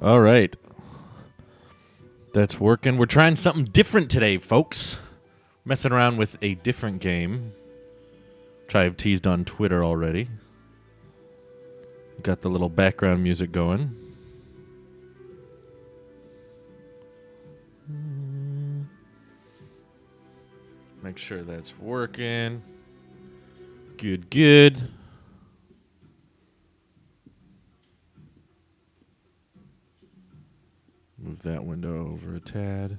All right. That's working. We're trying something different today, folks. Messing around with a different game, which I've teased on Twitter already. Got the little background music going. Make sure that's working. Good, good. Move that window over a tad.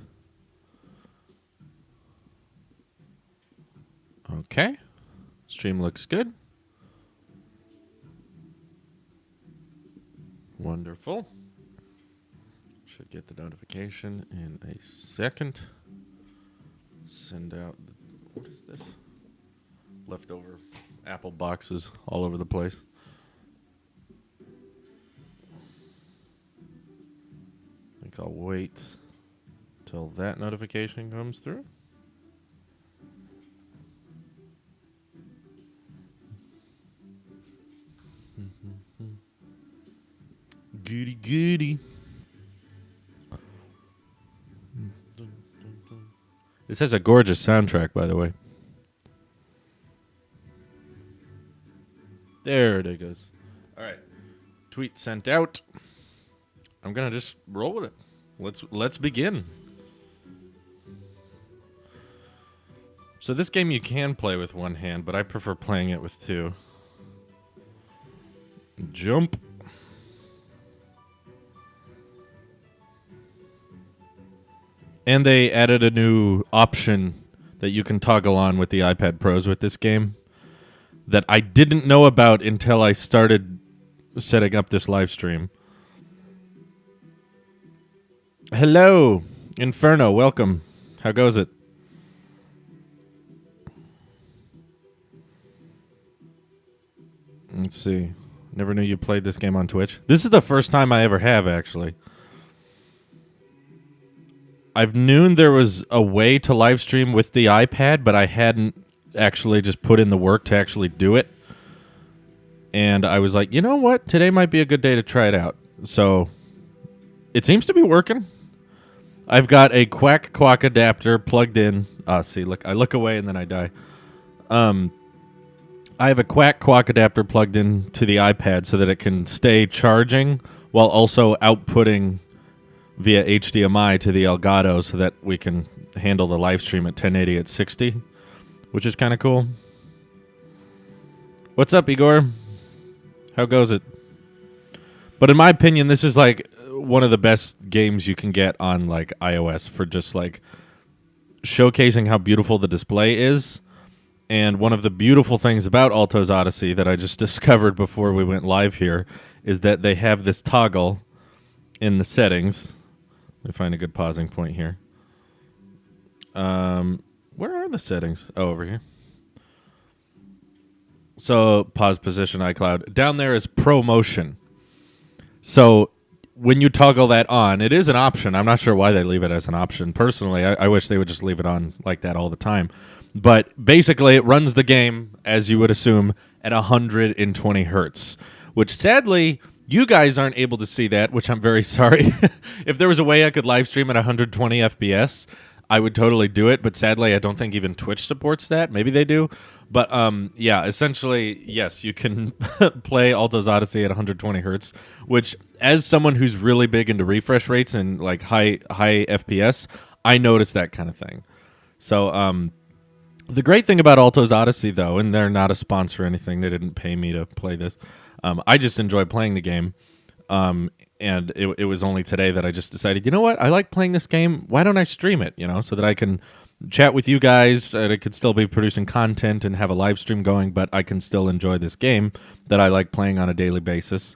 Okay. Stream looks good. Wonderful. Should get the notification in a second. Send out... What is this? Leftover Apple boxes all over the place. I think I'll wait till that notification comes through. Goody goody. This has a gorgeous soundtrack, by the way. There it goes. All right. Tweet sent out. I'm going to just roll with it. Let's begin. So this game you can play with one hand, but I prefer playing it with two. Jump. And they added a new option that you can toggle on with the iPad Pros with this game that I didn't know about until I started setting up this live stream. Hello, Inferno. Welcome. How goes it? Let's see. Never knew you played this game on Twitch. This is the first time I ever have, actually. I've known there was a way to live stream with the iPad, but I hadn't actually just put in the work to actually do it. And I was like, you know what? Today might be a good day to try it out. So it seems to be working. I've got a Quack adapter plugged in. See, look, I look away and then I die. I have a Quack adapter plugged in to the iPad so that it can stay charging while also outputting via HDMI to the Elgato so that we can handle the live stream at 1080 at 60, which is kind of cool. What's up, Igor? How goes it? But in my opinion, this is like one of the best games you can get on like iOS for just like showcasing how beautiful the display is. And one of the beautiful things about Alto's Odyssey that I just discovered before we went live here is that they have this toggle in the settings. Let me find a good pausing point here. Where are the settings? Oh, over here. So, pause position, iCloud. Down there is ProMotion. So, when you toggle that on, it is an option. I'm not sure why they leave it as an option. Personally, I wish they would just leave it on like that all the time. But basically, it runs the game, as you would assume, at 120 hertz, which sadly... You guys aren't able to see that, which I'm very sorry. If there was a way I could live stream at 120 FPS, I would totally do it. But sadly, I don't think even Twitch supports that. Maybe they do. But yeah, essentially, yes, you can play Alto's Odyssey at 120 hertz, which as someone who's really big into refresh rates and like high FPS, I notice that kind of thing. So the great thing about Alto's Odyssey, though, and they're not a sponsor or anything. They didn't pay me to play this. I just enjoy playing the game, and it was only today that I just decided, you know what, I like playing this game, why don't I stream it, so that I can chat with you guys, and I could still be producing content and have a live stream going, but I can still enjoy this game that I like playing on a daily basis.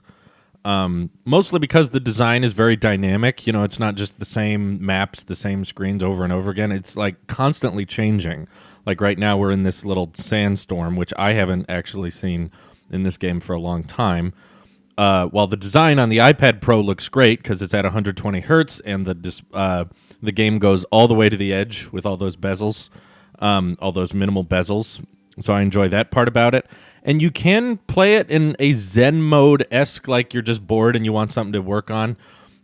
Mostly because the design is very dynamic, it's not just the same maps, the same screens over and over again, it's like constantly changing. Like right now we're in this little sandstorm, which I haven't actually seen in this game for a long time. While the design on the iPad Pro looks great because it's at 120 hertz and the game goes all the way to the edge with all those bezels, all those minimal bezels. So I enjoy that part about it. And you can play it in a Zen mode-esque, like you're just bored and you want something to work on.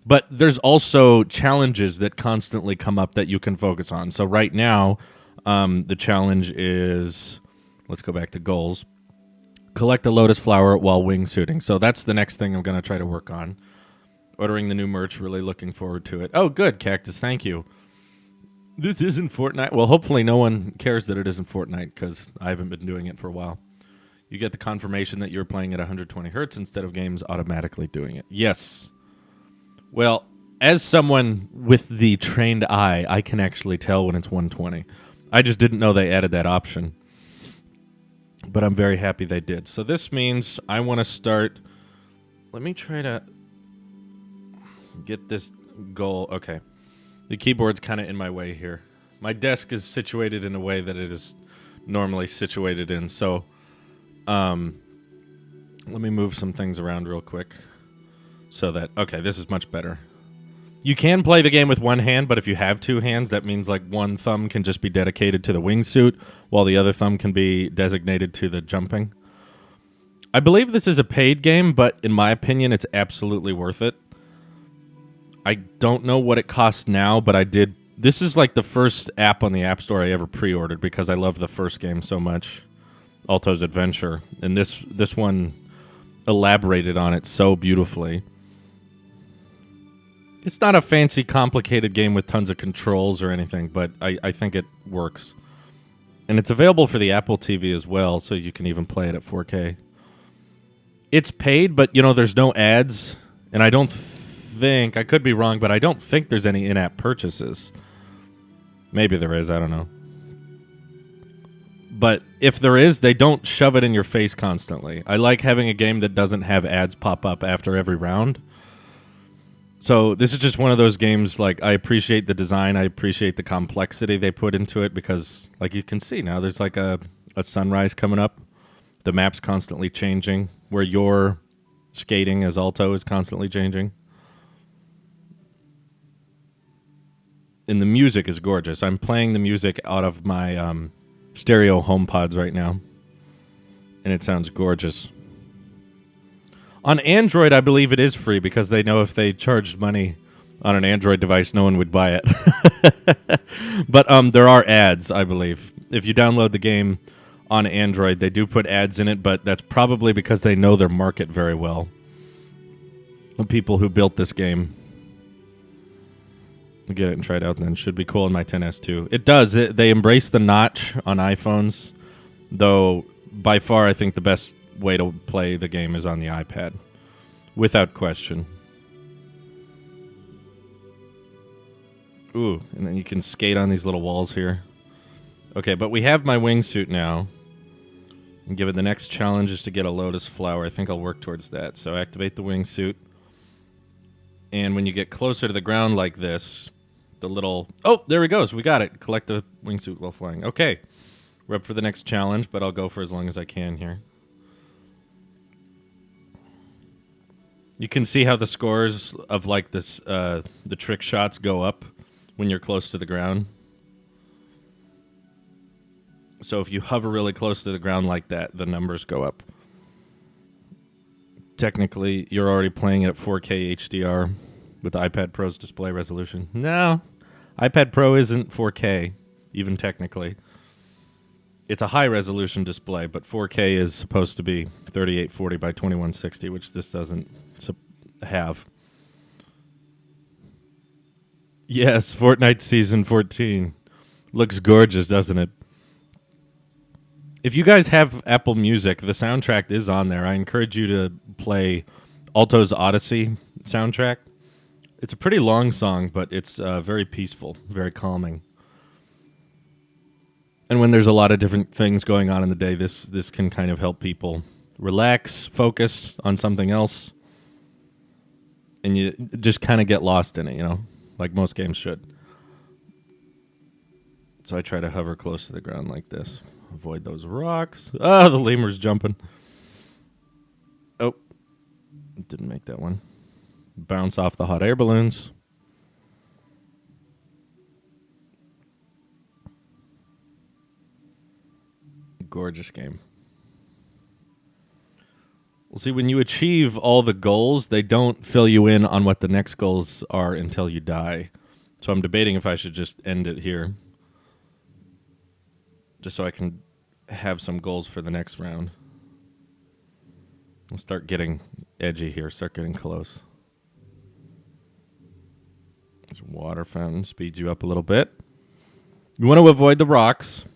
But there's also challenges that constantly come up that you can focus on. So right now, the challenge is, let's go back to goals. Collect a lotus flower while wingsuiting. So that's the next thing I'm going to try to work on. Ordering the new merch, really looking forward to it. Oh, good, Cactus, thank you. This isn't Fortnite. Well, hopefully no one cares that it isn't Fortnite because I haven't been doing it for a while. You get the confirmation that you're playing at 120 hertz instead of games automatically doing it. Yes. Well, as someone with the trained eye, I can actually tell when it's 120. I just didn't know they added that option. But I'm very happy they did. So this means I want to start... Let me try to get this goal. Okay. The keyboard's kind of in my way here. My desk is situated in a way that it is normally situated in. So let me move some things around real quick. So that, okay, this is much better. You can play the game with one hand, but if you have two hands, that means like one thumb can just be dedicated to the wingsuit, while the other thumb can be designated to the jumping. I believe this is a paid game, but in my opinion, it's absolutely worth it. I don't know what it costs now, but I did. This is like the first app on the App Store I ever pre-ordered because I love the first game so much, Alto's Adventure, and this one elaborated on it so beautifully. It's not a fancy, complicated game with tons of controls or anything, but I think it works. And it's available for the Apple TV as well, so you can even play it at 4K. It's paid, but, you know, there's no ads, and I don't think, I could be wrong, but I don't think there's any in-app purchases. Maybe there is, I don't know. But if there is, they don't shove it in your face constantly. I like having a game that doesn't have ads pop up after every round. So this is just one of those games, like, I appreciate the design, I appreciate the complexity they put into it, because, like you can see now, there's like a sunrise coming up. The map's constantly changing, where you're skating as Alto is constantly changing. And the music is gorgeous. I'm playing the music out of my stereo HomePods right now, and it sounds gorgeous. On Android, I believe it is free because they know if they charged money on an Android device, no one would buy it. But there are ads, I believe. If you download the game on Android, they do put ads in it, but that's probably because they know their market very well. The people who built this game. I'll get it and try it out then. Should be cool in my 10S too. It does. They embrace the notch on iPhones, though by far I think the best way to play the game is on the iPad, without question. Ooh, and then you can skate on these little walls here. Okay, but we have my wingsuit now. And given the next challenge is to get a lotus flower, I think I'll work towards that. So activate the wingsuit. And when you get closer to the ground like this, the little... Oh, there he goes. We got it. Collect a wingsuit while flying. Okay. We're up for the next challenge, but I'll go for as long as I can here. You can see how the scores of like this, the trick shots go up when you're close to the ground. So if you hover really close to the ground like that, the numbers go up. Technically, you're already playing it at 4K HDR with the iPad Pro's display resolution. No, iPad Pro isn't 4K, even technically. It's a high-resolution display, but 4K is supposed to be 3840 by 2160, which this doesn't have. Yes, Fortnite Season 14. Looks gorgeous, doesn't it? If you guys have Apple Music, the soundtrack is on there. I encourage you to play Alto's Odyssey soundtrack. It's a pretty long song, but it's very peaceful, very calming. And when there's a lot of different things going on in the day, this can kind of help people relax, focus on something else, and you just kind of get lost in it, you know, like most games should. So I try to hover close to the ground like this. Avoid those rocks. Ah, the lemur's jumping. Oh, didn't make that one. Bounce off the hot air balloons. Gorgeous game. See, when you achieve all the goals, they don't fill you in on what the next goals are until you die. So I'm debating if I should just end it here. Just so I can have some goals for the next round. We'll start getting edgy here. Start getting close. There's a water fountain. Speeds you up a little bit. You want to avoid the rocks.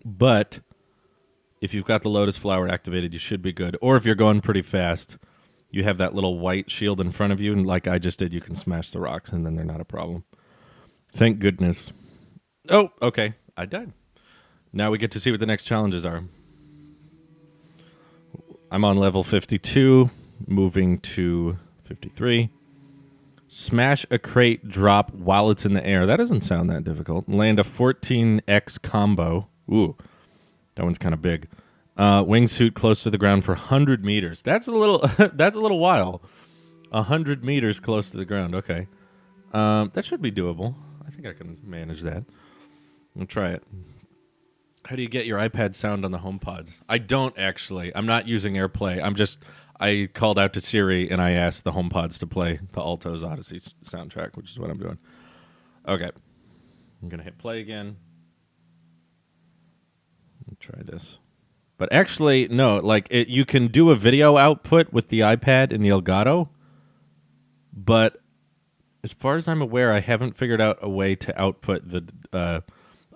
But if you've got the lotus flower activated, you should be good. Or if you're going pretty fast, you have that little white shield in front of you, and like I just did, you can smash the rocks, and then they're not a problem. Thank goodness. Oh, okay. I died. Now we get to see what the next challenges are. I'm on level 52, moving to 53. Smash a crate drop while it's in the air. That doesn't sound that difficult. Land a 14x combo. Ooh. That one's kind of big. Wingsuit close to the ground for 100 meters. That's a little. That's a little while. 100 meters close to the ground. Okay, that should be doable. I think I can manage that. We'll try it. How do you get your iPad sound on the HomePods? I don't actually. I'm not using AirPlay. I called out to Siri and I asked the HomePods to play the Alto's Odyssey soundtrack, which is what I'm doing. Okay, I'm gonna hit play again. Try this. But actually, no, you can do a video output with the iPad and the Elgato, but as far as I'm aware, I haven't figured out a way to output the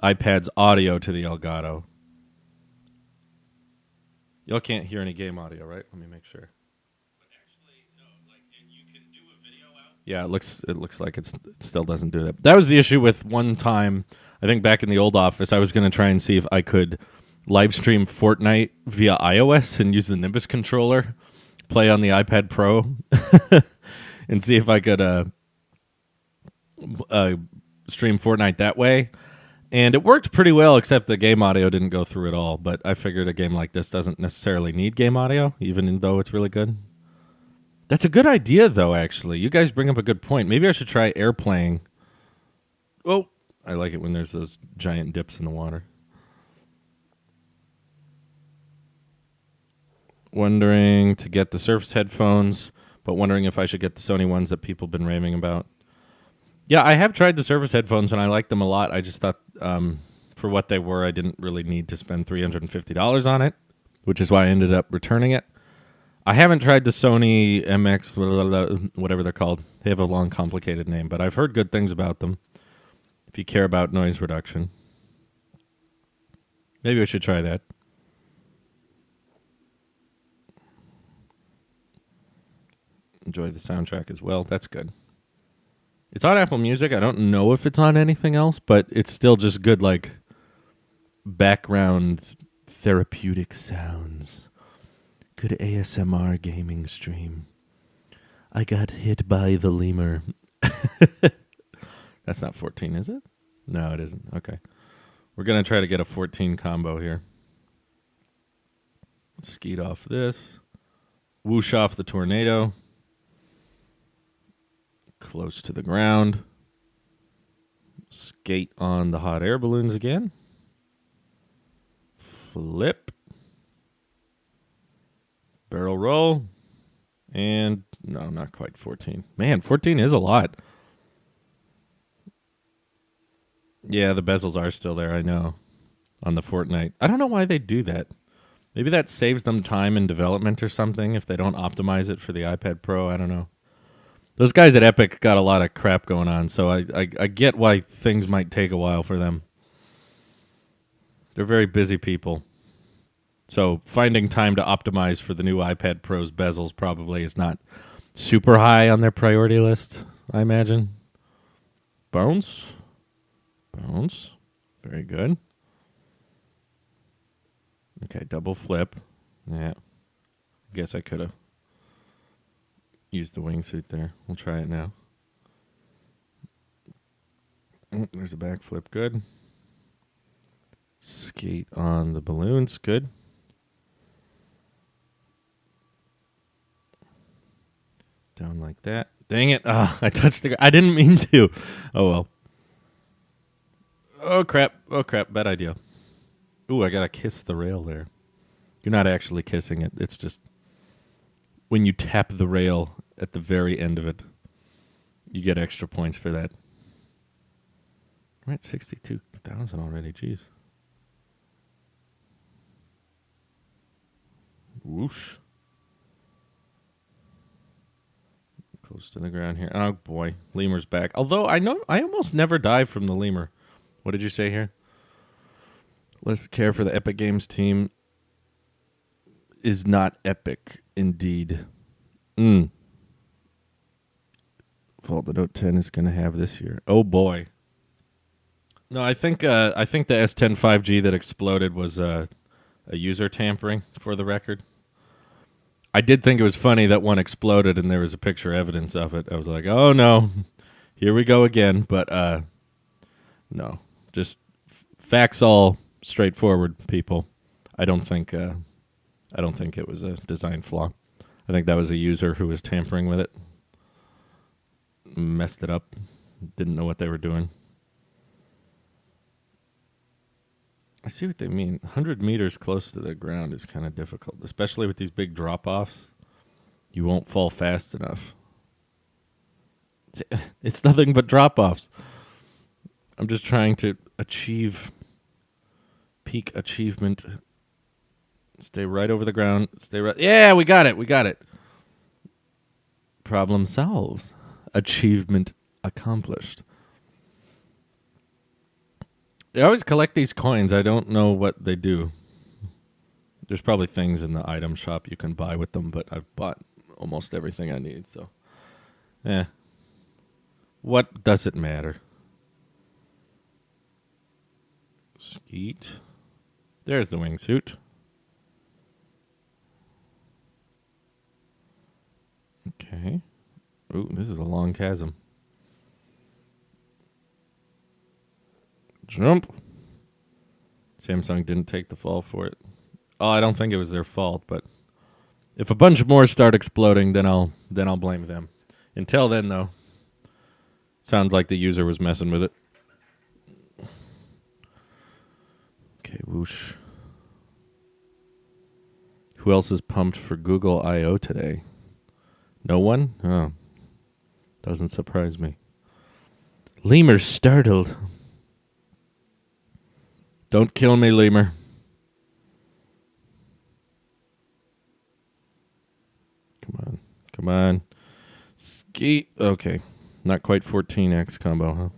iPad's audio to the Elgato. Y'all can't hear any game audio, right? Let me make sure. But actually, no, you can do a video output. Yeah, it looks like it still doesn't do that. That was the issue with one time, I think back in the old office, I was going to try and see if I could live stream Fortnite via iOS and use the Nimbus controller, play on the iPad Pro, and see if I could stream Fortnite that way. And it worked pretty well, except the game audio didn't go through at all. But I figured a game like this doesn't necessarily need game audio, even though it's really good. That's a good idea, though, actually. You guys bring up a good point. Maybe I should try airplaying. Oh, I like it when there's those giant dips in the water. Wondering to get the Surface headphones, but wondering if I should get the Sony ones that people have been raving about. Yeah, I have tried the Surface headphones, and I like them a lot. I just thought for what they were, I didn't really need to spend $350 on it, which is why I ended up returning it. I haven't tried the Sony MX, whatever they're called. They have a long, complicated name, but I've heard good things about them if you care about noise reduction. Maybe I should try that. Enjoy the soundtrack as well. That's good. It's on Apple Music. I don't know if it's on anything else, but it's still just good, background therapeutic sounds. Good ASMR gaming stream. I got hit by the lemur. That's not 14, is it? No, it isn't. Okay. We're going to try to get a 14 combo here. Skeet off this. Whoosh off the tornado. Close to the ground. Skate on the hot air balloons again. Flip. Barrel roll. And no, not quite 14. Man, 14 is a lot. Yeah, the bezels are still there, I know. On the Fortnite. I don't know why they do that. Maybe that saves them time in development or something if they don't optimize it for the iPad Pro. I don't know. Those guys at Epic got a lot of crap going on, so I get why things might take a while for them. They're very busy people. So finding time to optimize for the new iPad Pro's bezels probably is not super high on their priority list, I imagine. Bounce. Bounce. Very good. Okay, double flip. Yeah. I guess I could have used the wingsuit there. We'll try it now. Oh, there's a backflip. Good. Skate on the balloons. Good. Down like that. Dang it. Ah, I touched the... I didn't mean to. Oh, well. Oh, crap. Oh, crap. Bad idea. Ooh, I got to kiss the rail there. You're not actually kissing it. It's just when you tap the rail at the very end of it, you get extra points for that. We're at 62,000 already. Jeez. Whoosh. Close to the ground here. Oh, boy. Lemur's back. Although I almost never die from the lemur. What did you say here? Let's care for the Epic Games team is not epic, indeed. Fault the Note 10 is going to have this year. Oh, boy. No, I think the S10 5G that exploded was a user tampering, for the record. I did think it was funny that one exploded and there was a picture evidence of it. I was like, oh, no, here we go again. But no, just facts all straightforward, people. I don't think it was a design flaw. I think that was a user who was tampering with it, messed it up, didn't know what they were doing. I see what they mean. 100 meters close to the ground is kind of difficult, especially with these big drop-offs. You won't fall fast enough. It's nothing but drop-offs. I'm just trying to achieve peak achievement. Stay right over the ground. Stay right. Yeah, we got it. We got it. Problem solved. Achievement accomplished. I always collect these coins. I don't know what they do. There's probably things in the item shop you can buy with them, but I've bought almost everything I need, so. What does it matter? Skeet. There's the wingsuit. Okay. Ooh, this is a long chasm. Jump. Samsung didn't take the fall for it. Oh, I don't think it was their fault, but if a bunch more start exploding, then I'll blame them. Until then, though, sounds like the user was messing with it. Okay, whoosh. Who else is pumped for Google I/O today? No one? Oh, doesn't surprise me. Lemur's startled. Don't kill me, lemur. Come on. Come on. Skeet. Okay. Not quite 14x combo, huh?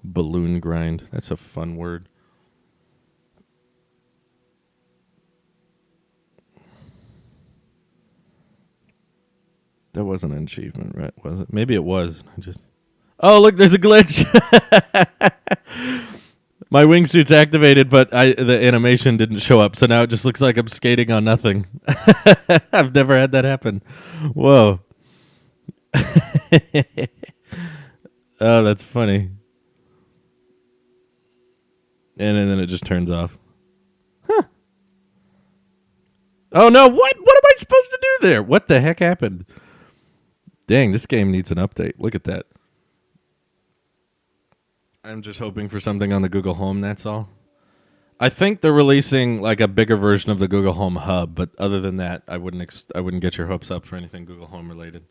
Balloon grind. That's a fun word. That wasn't an achievement, right? Was it? Maybe it was. Oh, look, there's a glitch. My wingsuit's activated, but the animation didn't show up, so now it just looks like I'm skating on nothing. I've never had that happen. Whoa. Oh, that's funny. And then it just turns off. Huh. Oh, no. What am I supposed to do there? What the heck happened? Dang, this game needs an update. Look at that. I'm just hoping for something on the Google Home, that's all. I think they're releasing like a bigger version of the Google Home Hub, but other than that, I wouldn't get your hopes up for anything Google Home related.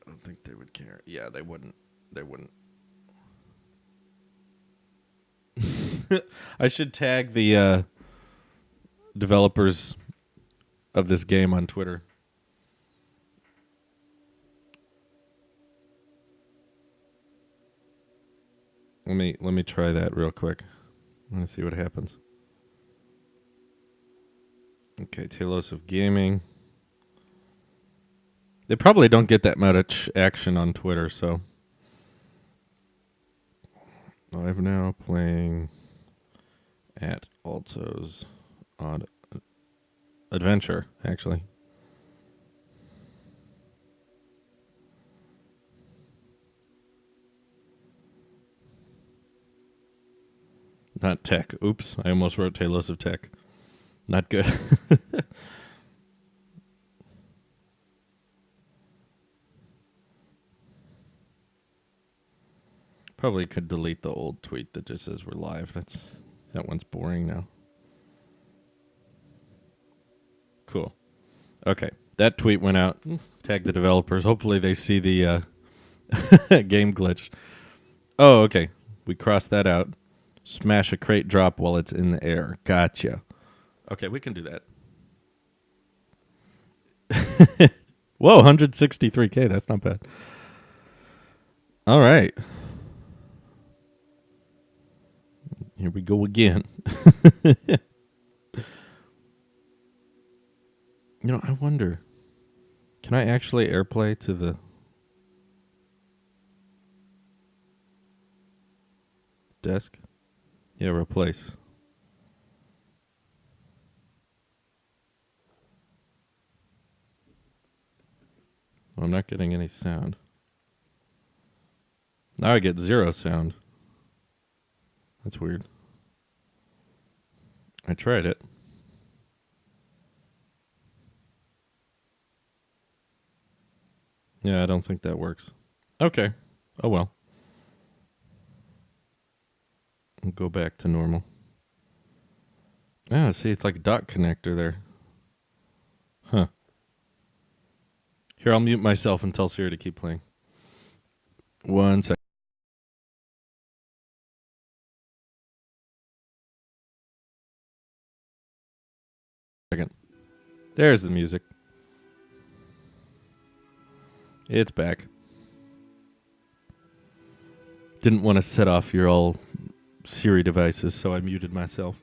I don't think they would care. Yeah, they wouldn't. They wouldn't. I should tag the developers of this game on Twitter. Let me try that real quick. I'm gonna see what happens. Okay, Talos of Gaming. They probably don't get that much action on Twitter, so live now playing at Alto's Odd Adventure, actually. Not tech. Oops, I almost wrote Talos of Tech. Not good. Probably could delete the old tweet that just says we're live. That one's boring now. Cool. Okay. That tweet went out. Tag the developers. Hopefully they see the game glitch. Oh, okay. We crossed that out. Smash a crate drop while it's in the air. Gotcha. Okay, we can do that. Whoa, 163K. That's not bad. All right. Here we go again. I wonder, can I actually AirPlay to the desk? Yeah, replace. Well, I'm not getting any sound. Now I get 0 sound. That's weird. I tried it. Yeah, I don't think that works. Okay. Oh well. I'll go back to normal. Ah, see, it's like a dot connector there. Huh. Here, I'll mute myself and tell Siri to keep playing. 1 second. There's the music. It's back. Didn't want to set off your all Siri devices, so I muted myself.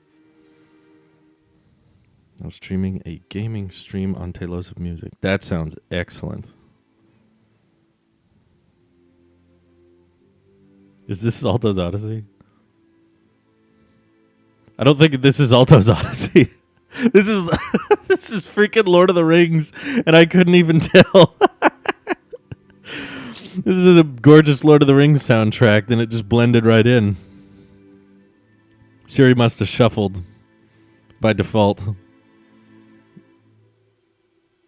I was streaming a gaming stream on Talos of Music. That sounds excellent. Is this Alto's Odyssey? I don't think this is Alto's Odyssey. This is this is freaking Lord of the Rings, and I couldn't even tell. This is a gorgeous Lord of the Rings soundtrack, and it just blended right in. Siri must have shuffled by default.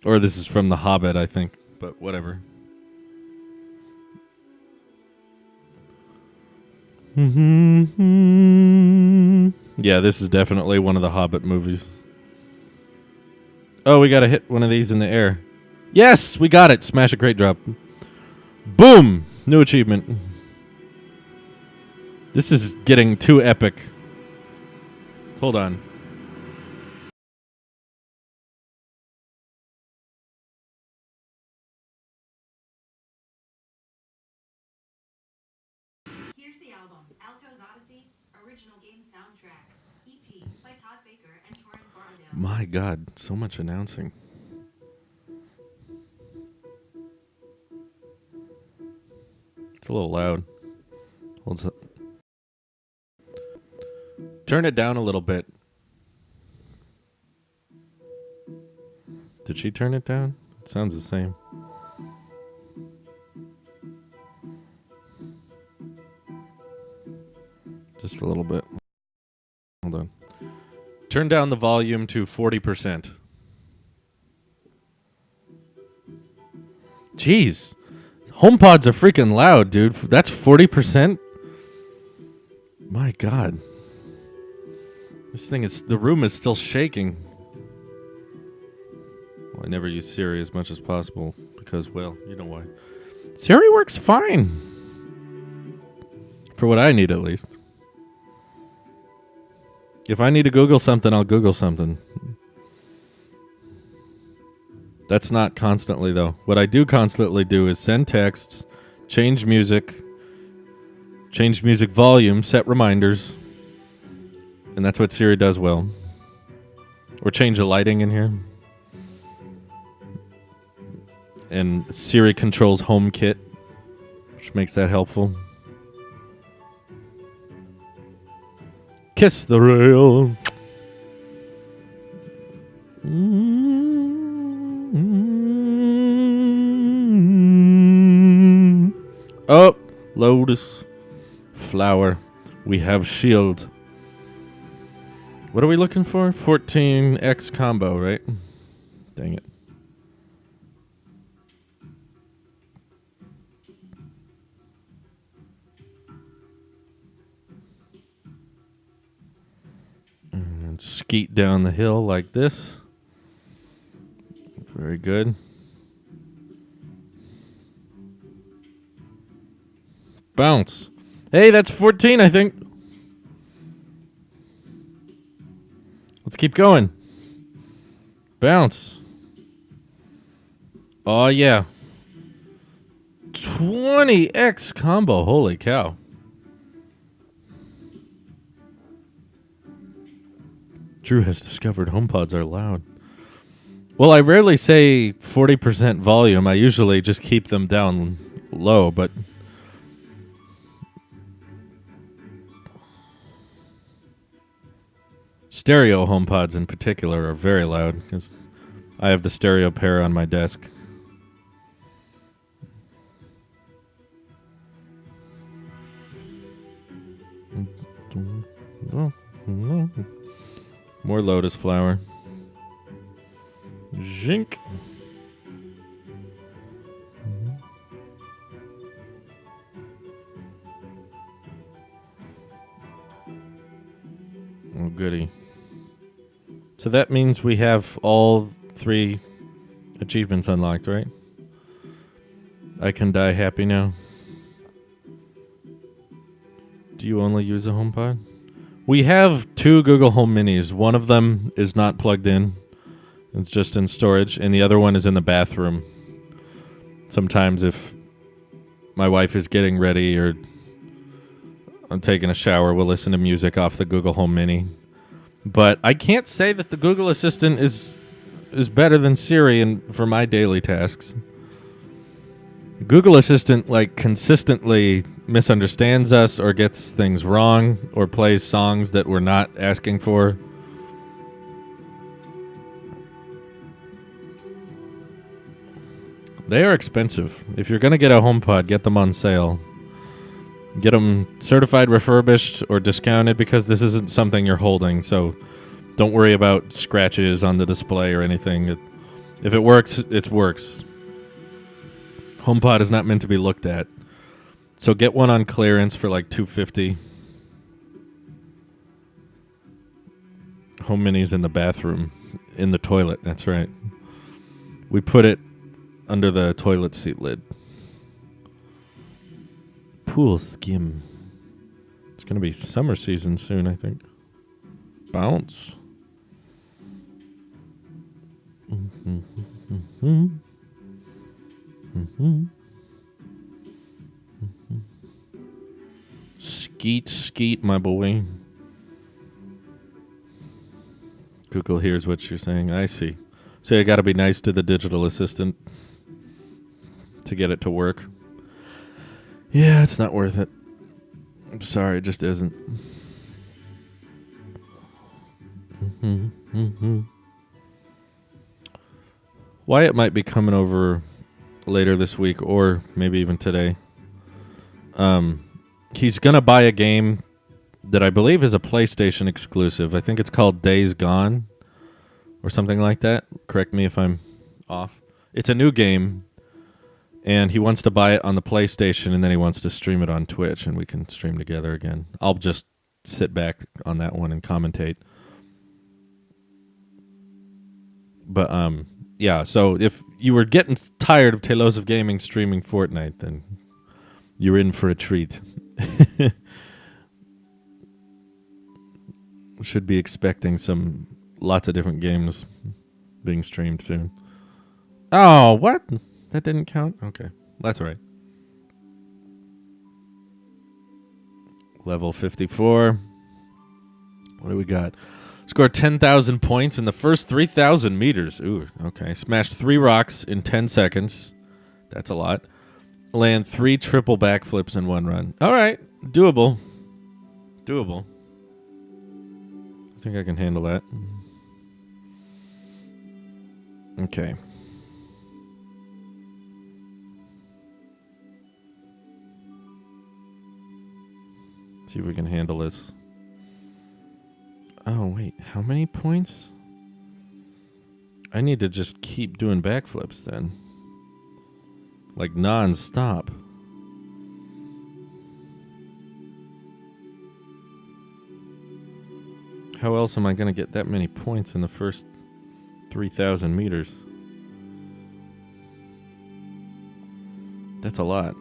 Or this is from The Hobbit, I think, but whatever. Yeah, this is definitely one of the Hobbit movies. Oh, we got to hit one of these in the air. Yes, we got it. Smash a crate drop. Boom! New achievement. This is getting too epic. Hold on. Here's the album, Alto's Odyssey, original game soundtrack, EP by Todd Baker and Torrin Bardale. My God, so much announcing. It's a little loud. Hold up. Turn it down a little bit. Did she turn it down? It sounds the same. Just a little bit. Hold on. Turn down the volume to 40%. Jeez. HomePods are freaking loud, dude. That's 40%? My God. This thing is... The room is still shaking. Well, I never use Siri as much as possible because, well, you know why. Siri works fine. For what I need, at least. If I need to Google something, I'll Google something. That's not constantly, though. What I do constantly do is send texts, change music volume, set reminders, and that's what Siri does well. Or change the lighting in here. And Siri controls HomeKit, which makes that helpful. Kiss the rail. Oh, Lotus flower. We have shield. What are we looking for? 14x combo, right? Dang it. And skeet down the hill like this. Very good. Bounce. Hey, that's 14, I think. Let's keep going. Bounce. Oh, yeah. 20x combo. Holy cow. Drew has discovered HomePods are loud. Well, I rarely say 40% volume. I usually just keep them down low, but stereo HomePods in particular are very loud because I have the stereo pair on my desk. More lotus flower. Zink. Oh, goody. So that means we have all 3 achievements unlocked, right? I can die happy now. Do you only use a HomePod? We have 2 Google Home Minis. One of them is not plugged in. It's just in storage. And the other one is in the bathroom. Sometimes if my wife is getting ready or I'm taking a shower, we'll listen to music off the Google Home Mini. But I can't say that the Google Assistant is better than Siri for my daily tasks. Google Assistant consistently misunderstands us or gets things wrong or plays songs that we're not asking for. They are expensive. If you're going to get a HomePod, get them on sale. Get them certified refurbished or discounted because this isn't something you're holding. So don't worry about scratches on the display or anything. If it works, it works. HomePod is not meant to be looked at. So get one on clearance for $250. Home Mini's in the bathroom. In the toilet, that's right. We put it under the toilet seat lid. Pool skim. It's going to be summer season soon, I think. Bounce. Skeet, skeet, my boy. Google hears what you're saying. I see. So you got to be nice to the digital assistant to get it to work. Yeah, it's not worth it. I'm sorry, it just isn't. Wyatt might be coming over later this week or maybe even today. He's going to buy a game that I believe is a PlayStation exclusive. I think it's called Days Gone or something like that. Correct me if I'm off. It's a new game, and he wants to buy it on the PlayStation, and then he wants to stream it on Twitch, and we can stream together again. I'll just sit back on that one and commentate. But, yeah, so if you were getting tired of Talos of Gaming streaming Fortnite, then you're in for a treat. Should be expecting lots of different games being streamed soon. Oh, what? That didn't count? Okay, that's all right. Level 54. What do we got? Scored 10,000 points in the first 3,000 meters. Ooh, okay. Smashed 3 rocks in 10 seconds. That's a lot. Land 3 triple backflips in 1 run. All right. Doable. Doable. I think I can handle that. Okay. See if we can handle this. Oh, wait. How many points? I need to just keep doing backflips then. Non-stop. How else am I going to get that many points in the first 3,000 meters? That's a lot.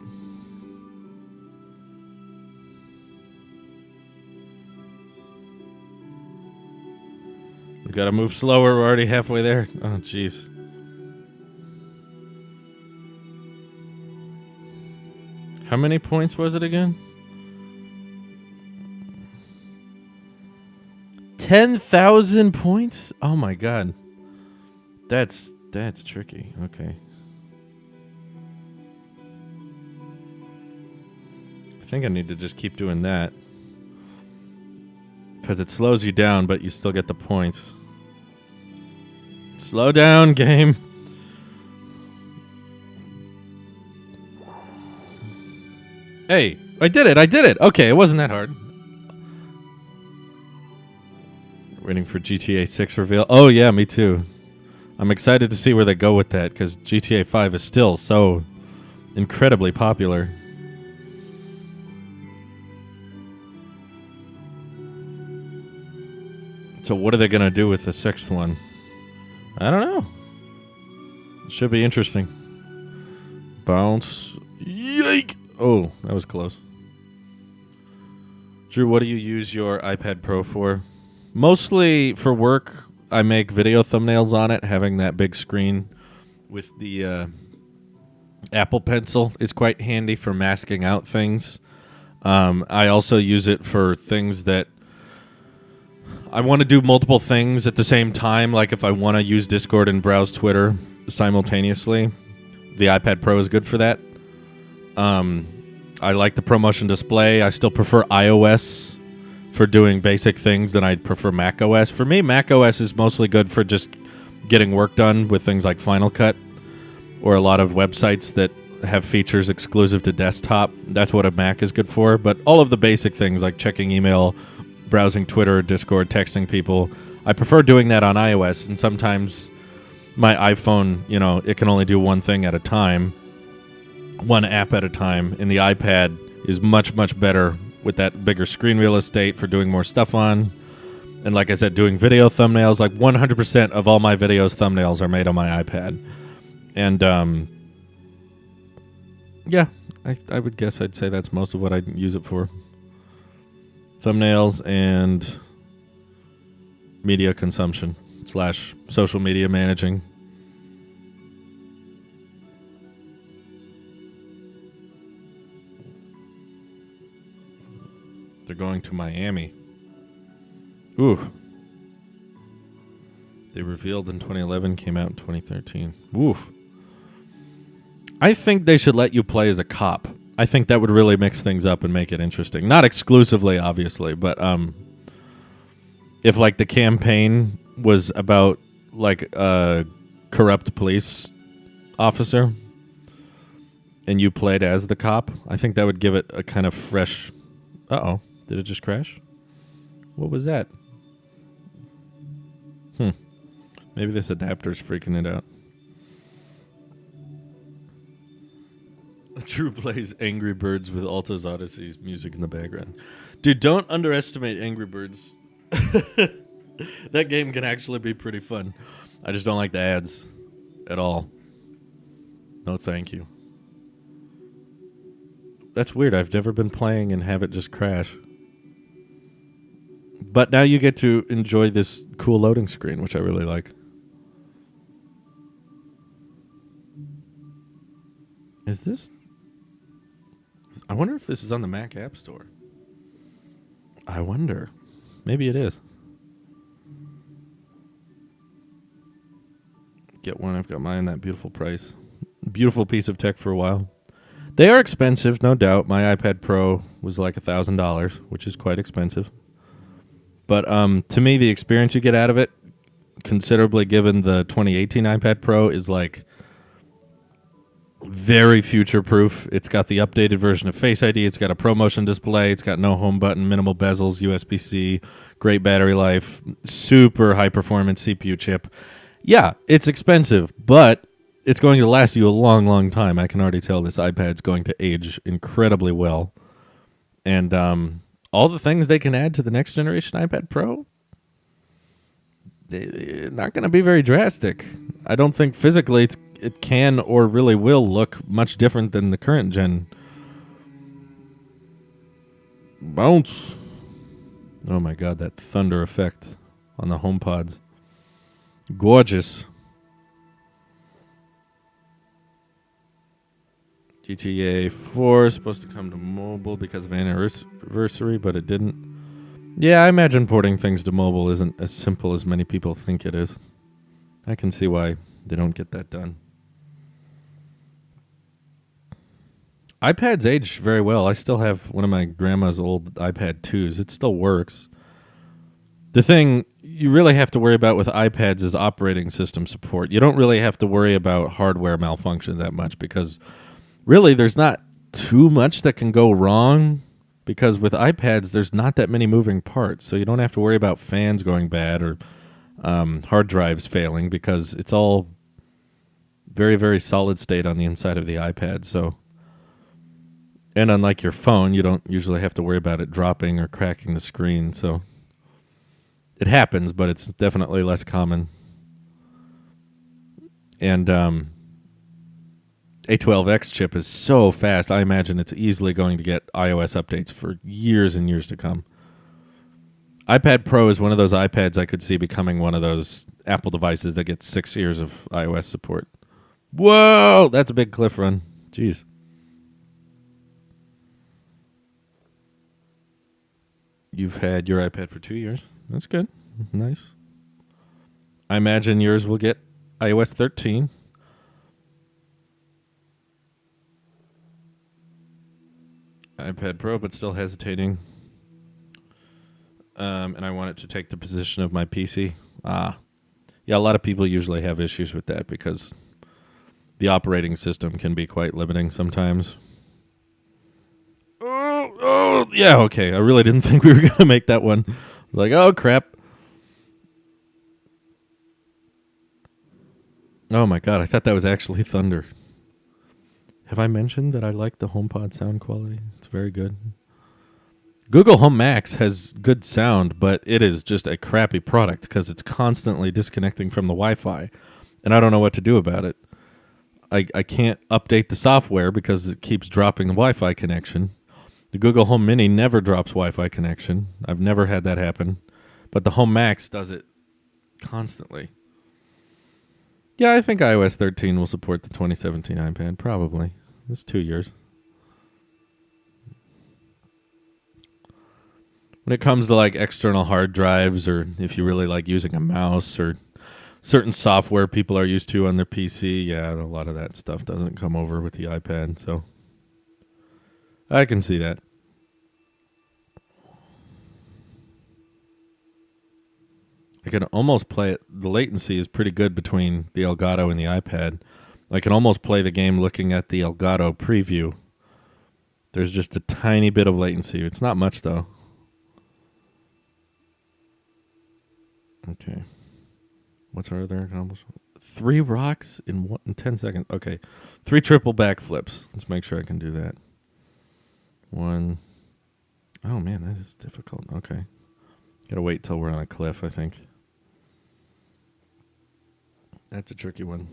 We got to move slower. We're already halfway there. Oh, jeez. How many points was it again? 10,000 points? Oh my god. That's tricky. Okay. I think I need to just keep doing that. Because it slows you down, but you still get the points. Slow down, game. Hey, I did it. Okay, it wasn't that hard. Waiting for GTA 6 reveal. Oh, yeah, me too. I'm excited to see where they go with that, because GTA 5 is still so incredibly popular. So what are they going to do with the sixth one? I don't know. It should be interesting. Bounce. Yike! Oh, that was close. Drew, what do you use your iPad Pro for? Mostly for work. I make video thumbnails on it. Having that big screen with the Apple Pencil is quite handy for masking out things. I also use it for things that I want to do multiple things at the same time. Like if I want to use Discord and browse Twitter simultaneously, the iPad Pro is good for that. I like the ProMotion display. I still prefer iOS for doing basic things than I'd prefer macOS. For me, macOS is mostly good for just getting work done with things like Final Cut or a lot of websites that have features exclusive to desktop. That's what a Mac is good for. But all of the basic things like checking email, browsing Twitter, Discord, texting people, I prefer doing that on iOS. And sometimes my iPhone, it can only do one thing at a time, one app at a time. And the iPad is much, much better with that bigger screen real estate for doing more stuff on. And like I said, doing video thumbnails, like 100% of all my videos thumbnails are made on my iPad. And yeah, I would guess I'd say that's most of what I use it for. Thumbnails and media consumption / social media managing. They're going to Miami. Ooh. They revealed in 2011, came out in 2013. Oof. I think they should let you play as a cop. I think that would really mix things up and make it interesting. Not exclusively, obviously, but if like the campaign was about like a corrupt police officer and you played as the cop, I think that would give it a kind of fresh... Uh-oh. Did it just crash? What was that? Maybe this adapter's freaking it out. Drew plays Angry Birds with Alto's Odyssey's music in the background. Dude, don't underestimate Angry Birds. That game can actually be pretty fun. I just don't like the ads at all. No, thank you. That's weird. I've never been playing and have it just crash. But now you get to enjoy this cool loading screen, which I really like. Is this... I wonder if this is on the Mac App Store. I wonder. Maybe it is. Get one. I've got mine. That beautiful price. Beautiful piece of tech for a while. They are expensive, no doubt. My iPad Pro was like $1,000, which is quite expensive. But to me, the experience you get out of it, considerably given the 2018 iPad Pro, is like very future-proof. It's got the updated version of Face ID. It's got a ProMotion display. It's got no home button, minimal bezels, USB-C, great battery life, super high-performance CPU chip. Yeah, it's expensive, but it's going to last you a long, long time. I can already tell this iPad's going to age incredibly well. And all the things they can add to the next generation iPad Pro, not going to be very drastic. I don't think physically it can or really will look much different than the current gen. Bounce. Oh my god, that thunder effect on the HomePods. Gorgeous. GTA 4 is supposed to come to mobile because of anniversary, but it didn't. Yeah, I imagine porting things to mobile isn't as simple as many people think it is. I can see why they don't get that done. iPads age very well. I still have one of my grandma's old iPad 2s. It still works. The thing you really have to worry about with iPads is operating system support. You don't really have to worry about hardware malfunction that much because really there's not too much that can go wrong because with iPads there's not that many moving parts. So you don't have to worry about fans going bad or hard drives failing because it's all very, very solid state on the inside of the iPad. So, and unlike your phone, you don't usually have to worry about it dropping or cracking the screen. So it happens, but it's definitely less common. And A12X chip is so fast. I imagine it's easily going to get iOS updates for years and years to come. iPad Pro is one of those iPads I could see becoming one of those Apple devices that gets 6 years of iOS support. Whoa, that's a big cliff run. Jeez. You've had your iPad for 2 years. That's good. Nice. I imagine yours will get iOS 13. iPad Pro, but still hesitating. And I want it to take the position of my PC. Yeah, a lot of people usually have issues with that because the operating system can be quite limiting sometimes. Oh, yeah, okay. I really didn't think we were going to make that one. I was like, oh, crap. Oh, my God. I thought that was actually thunder. Have I mentioned that I like the HomePod sound quality? It's very good. Google Home Max has good sound, but it is just a crappy product because it's constantly disconnecting from the Wi-Fi, and I don't know what to do about it. I can't update the software because it keeps dropping the Wi-Fi connection. The Google Home Mini never drops Wi-Fi connection. I've never had that happen, but the Home Max does it constantly. Yeah, I think iOS 13 will support the 2017 iPad, probably. It's 2 years. When it comes to like external hard drives or if you really like using a mouse or certain software people are used to on their PC, yeah, a lot of that stuff doesn't come over with the iPad, so I can see that. I can almost play it. The latency is pretty good between the Elgato and the iPad. I can almost play the game looking at the Elgato preview. There's just a tiny bit of latency. It's not much, though. Okay. What's our other accomplishment? 3 rocks in 10 seconds. Okay. 3 triple backflips. Let's make sure I can do that. 1. Oh, man, that is difficult. Okay. Got to wait till we're on a cliff, I think. That's a tricky one.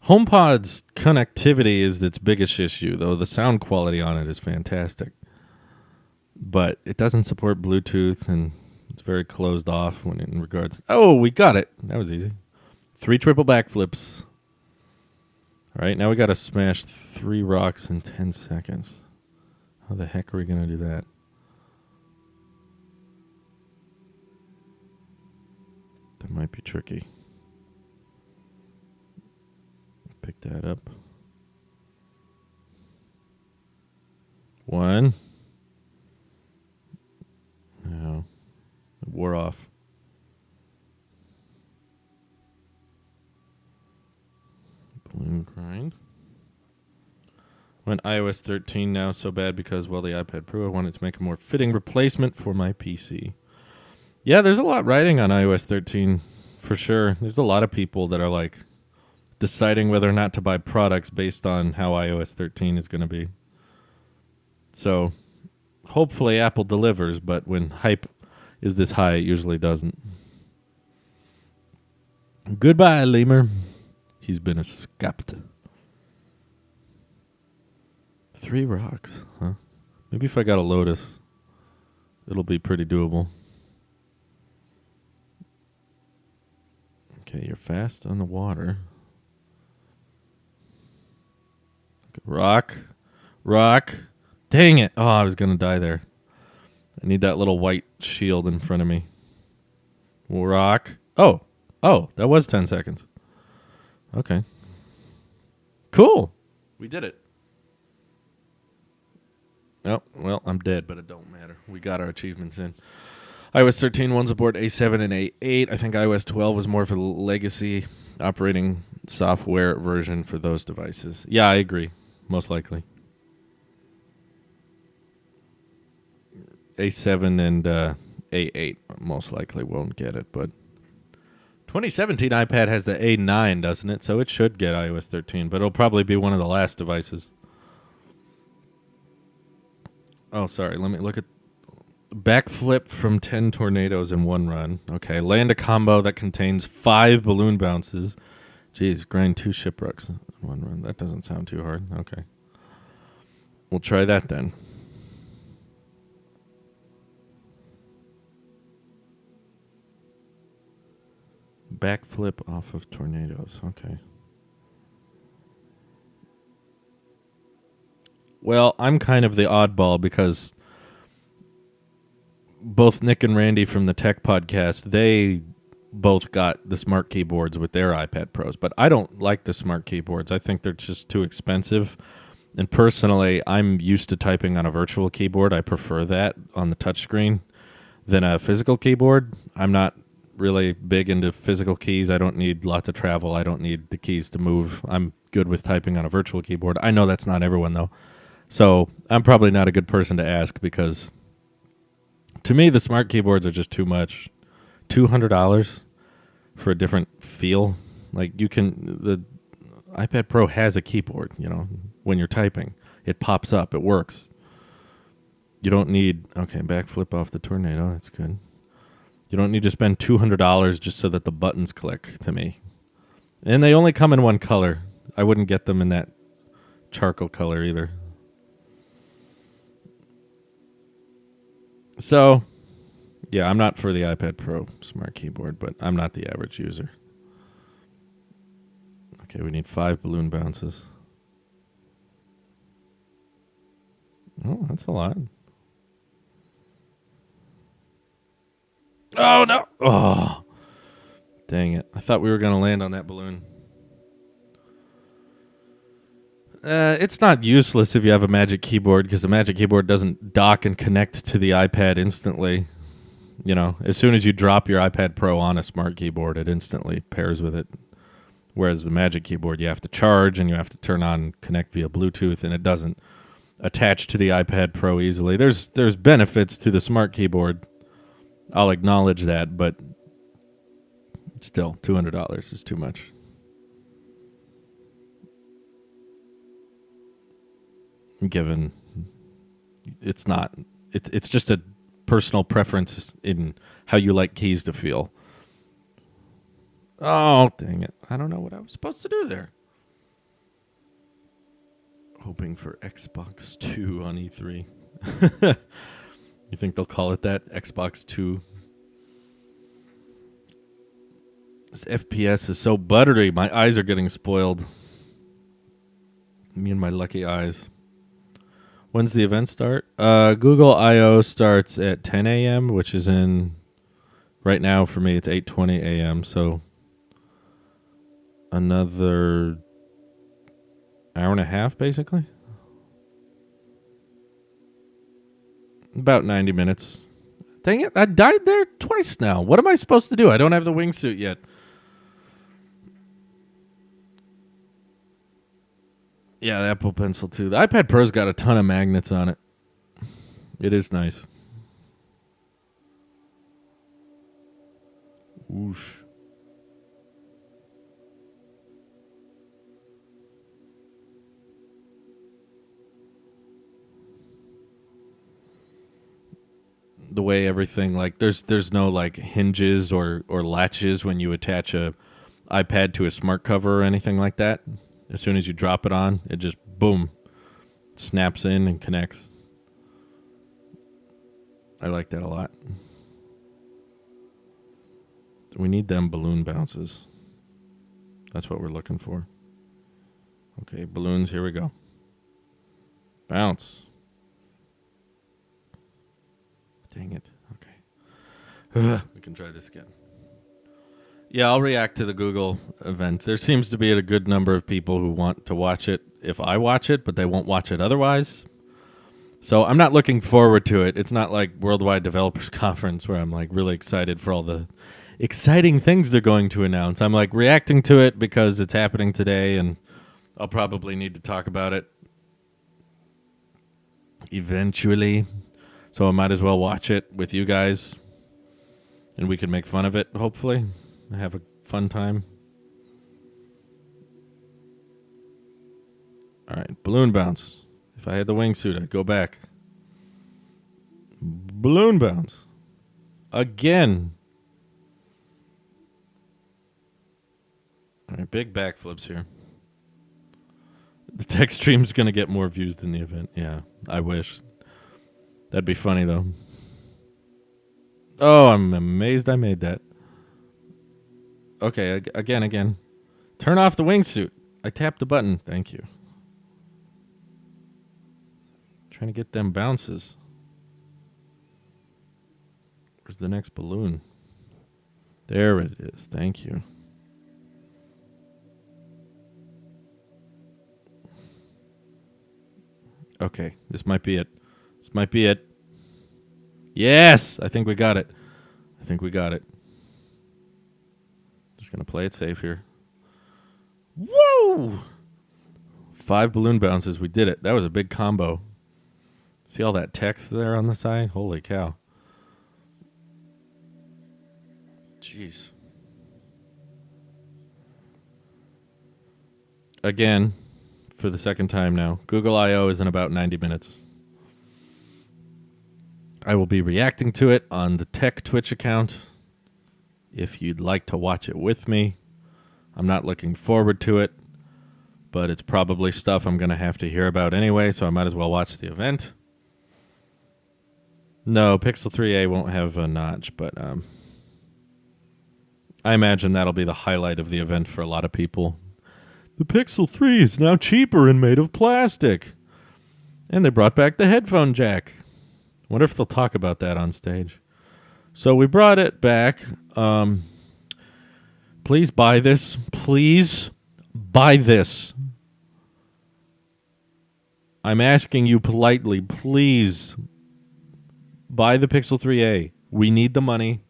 HomePod's connectivity is its biggest issue, though the sound quality on it is fantastic. But it doesn't support Bluetooth, and it's very closed off when in regards... Oh, we got it. That was easy. 3 triple backflips. All right, now we got to smash 3 rocks in 10 seconds. How the heck are we going to do that? That might be tricky. Pick that up. 1. No. It wore off. Balloon grind. Went iOS 13 now so bad because, well, the iPad Pro, I wanted to make a more fitting replacement for my PC. Yeah, there's a lot riding on iOS 13 for sure. There's a lot of people that are like deciding whether or not to buy products based on how iOS 13 is going to be. So hopefully Apple delivers, but when hype is this high. It usually doesn't. Goodbye, lemur. He's been escaped. 3 rocks, huh? Maybe if I got a lotus, it'll be pretty doable. Okay, you're fast on the water. Rock. Rock. Dang it. Oh, I was going to die there. I need that little white shield in front of me. Rock. Oh. Oh, that was 10 seconds. Okay. Cool. We did it. Oh, well, I'm dead, but it don't matter. We got our achievements in. iOS 13 one's aboard A7 and A8. I think iOS 12 was more of a legacy operating software version for those devices. Yeah, I agree. Most likely. A7 and A8 most likely won't get it, but 2017 iPad has the A9, doesn't it? So it should get iOS 13, but it'll probably be one of the last devices. Oh, sorry. Let me look at backflip from 10 tornadoes in one run. Okay, land a combo that contains 5 balloon bounces. Jeez, grind 2 shipwrecks in one run. That doesn't sound too hard. Okay. We'll try that then. Backflip off of tornadoes. Okay. Well, I'm kind of the oddball because both Nick and Randy from the Tech Podcast, they both got the smart keyboards with their iPad Pros, but I don't like the smart keyboards. I think they're just too expensive. And personally, I'm used to typing on a virtual keyboard. I prefer that on the touchscreen than a physical keyboard. I'm not really big into physical keys. I don't need lots of travel. I don't need the keys to move. I'm good with typing on a virtual keyboard. I know that's not everyone, though. So I'm probably not a good person to ask because to me, the smart keyboards are just too much. $200 for a different feel. Like the iPad Pro has a keyboard, when you're typing. It pops up. It works. You don't need, backflip off the tornado. That's good. You don't need to spend $200 just so that the buttons click to me. And they only come in one color. I wouldn't get them in that charcoal color either. So, yeah, I'm not for the iPad Pro smart keyboard, but I'm not the average user. Okay, we need 5 balloon bounces. Oh, that's a lot. Oh, no. Oh, dang it. I thought we were going to land on that balloon. It's not useless if you have a Magic Keyboard because the Magic Keyboard doesn't dock and connect to the iPad instantly. As soon as you drop your iPad Pro on a smart keyboard, it instantly pairs with it. Whereas the Magic Keyboard, you have to charge and you have to turn on connect via Bluetooth, and it doesn't attach to the iPad Pro easily. There's benefits to the smart keyboard. I'll acknowledge that, but still, $200 is too much. Given it's not, it's just a personal preference in how you like keys to feel. Oh, dang it. I don't know what I was supposed to do there. Hoping for Xbox 2 on E3. You think they'll call it that? Xbox 2? This FPS is so buttery. My eyes are getting spoiled. Me and my lucky eyes. When's the event start? Google I.O. starts at 10 a.m., which is right now for me, it's 8:20 a.m., so another hour and a half, basically. About 90 minutes. Dang it, I died there twice now. What am I supposed to do? I don't have the wingsuit yet. Yeah, the Apple Pencil too. The iPad Pro's got a ton of magnets on it. It is nice. Whoosh. the way everything like there's no like hinges or latches when you attach a iPad to a smart cover or anything like that. As soon as you drop it on, it just boom snaps in and connects. I like that a lot. We need them balloon bounces. That's what we're looking for. Okay, balloons, here we go. Bounce. Dang it. Okay. We can try this again. Yeah, I'll react to the Google event. There seems to be a good number of people who want to watch it if I watch it, but they won't watch it otherwise. So I'm not looking forward to it. It's not like Worldwide Developers Conference where I'm like really excited for all the exciting things they're going to announce. I'm like reacting to it because it's happening today and I'll probably need to talk about it eventually. So I might as well watch it with you guys and we can make fun of it, hopefully. Have a fun time. All right, balloon bounce. If I had the wingsuit, I'd go back. Balloon bounce. Again. All right, big backflips here. The tech stream's going to get more views than the event. Yeah, I wish. That'd be funny, though. Oh, I'm amazed I made that. Okay, again. Turn off the wingsuit. I tapped the button. Thank you. Trying to get them bounces. Where's the next balloon? There it is. Thank you. Okay, this might be it. This might be it. Yes! I think we got it. Just going to play it safe here. Woo! 5 balloon bounces. We did it. That was a big combo. See all that text there on the side? Holy cow. Jeez. Again, for the second time now, Google I.O. is in about 90 minutes. I will be reacting to it on the Tech Twitch account if you'd like to watch it with me. I'm not looking forward to it, but it's probably stuff I'm going to have to hear about anyway, so I might as well watch the event. No, Pixel 3a won't have a notch, but I imagine that'll be the highlight of the event for a lot of people. The Pixel 3 is now cheaper and made of plastic. And they brought back the headphone jack. Wonder if they'll talk about that on stage. So we brought it back. Please buy this. Please buy this. I'm asking you politely, please buy the Pixel 3a. We need the money.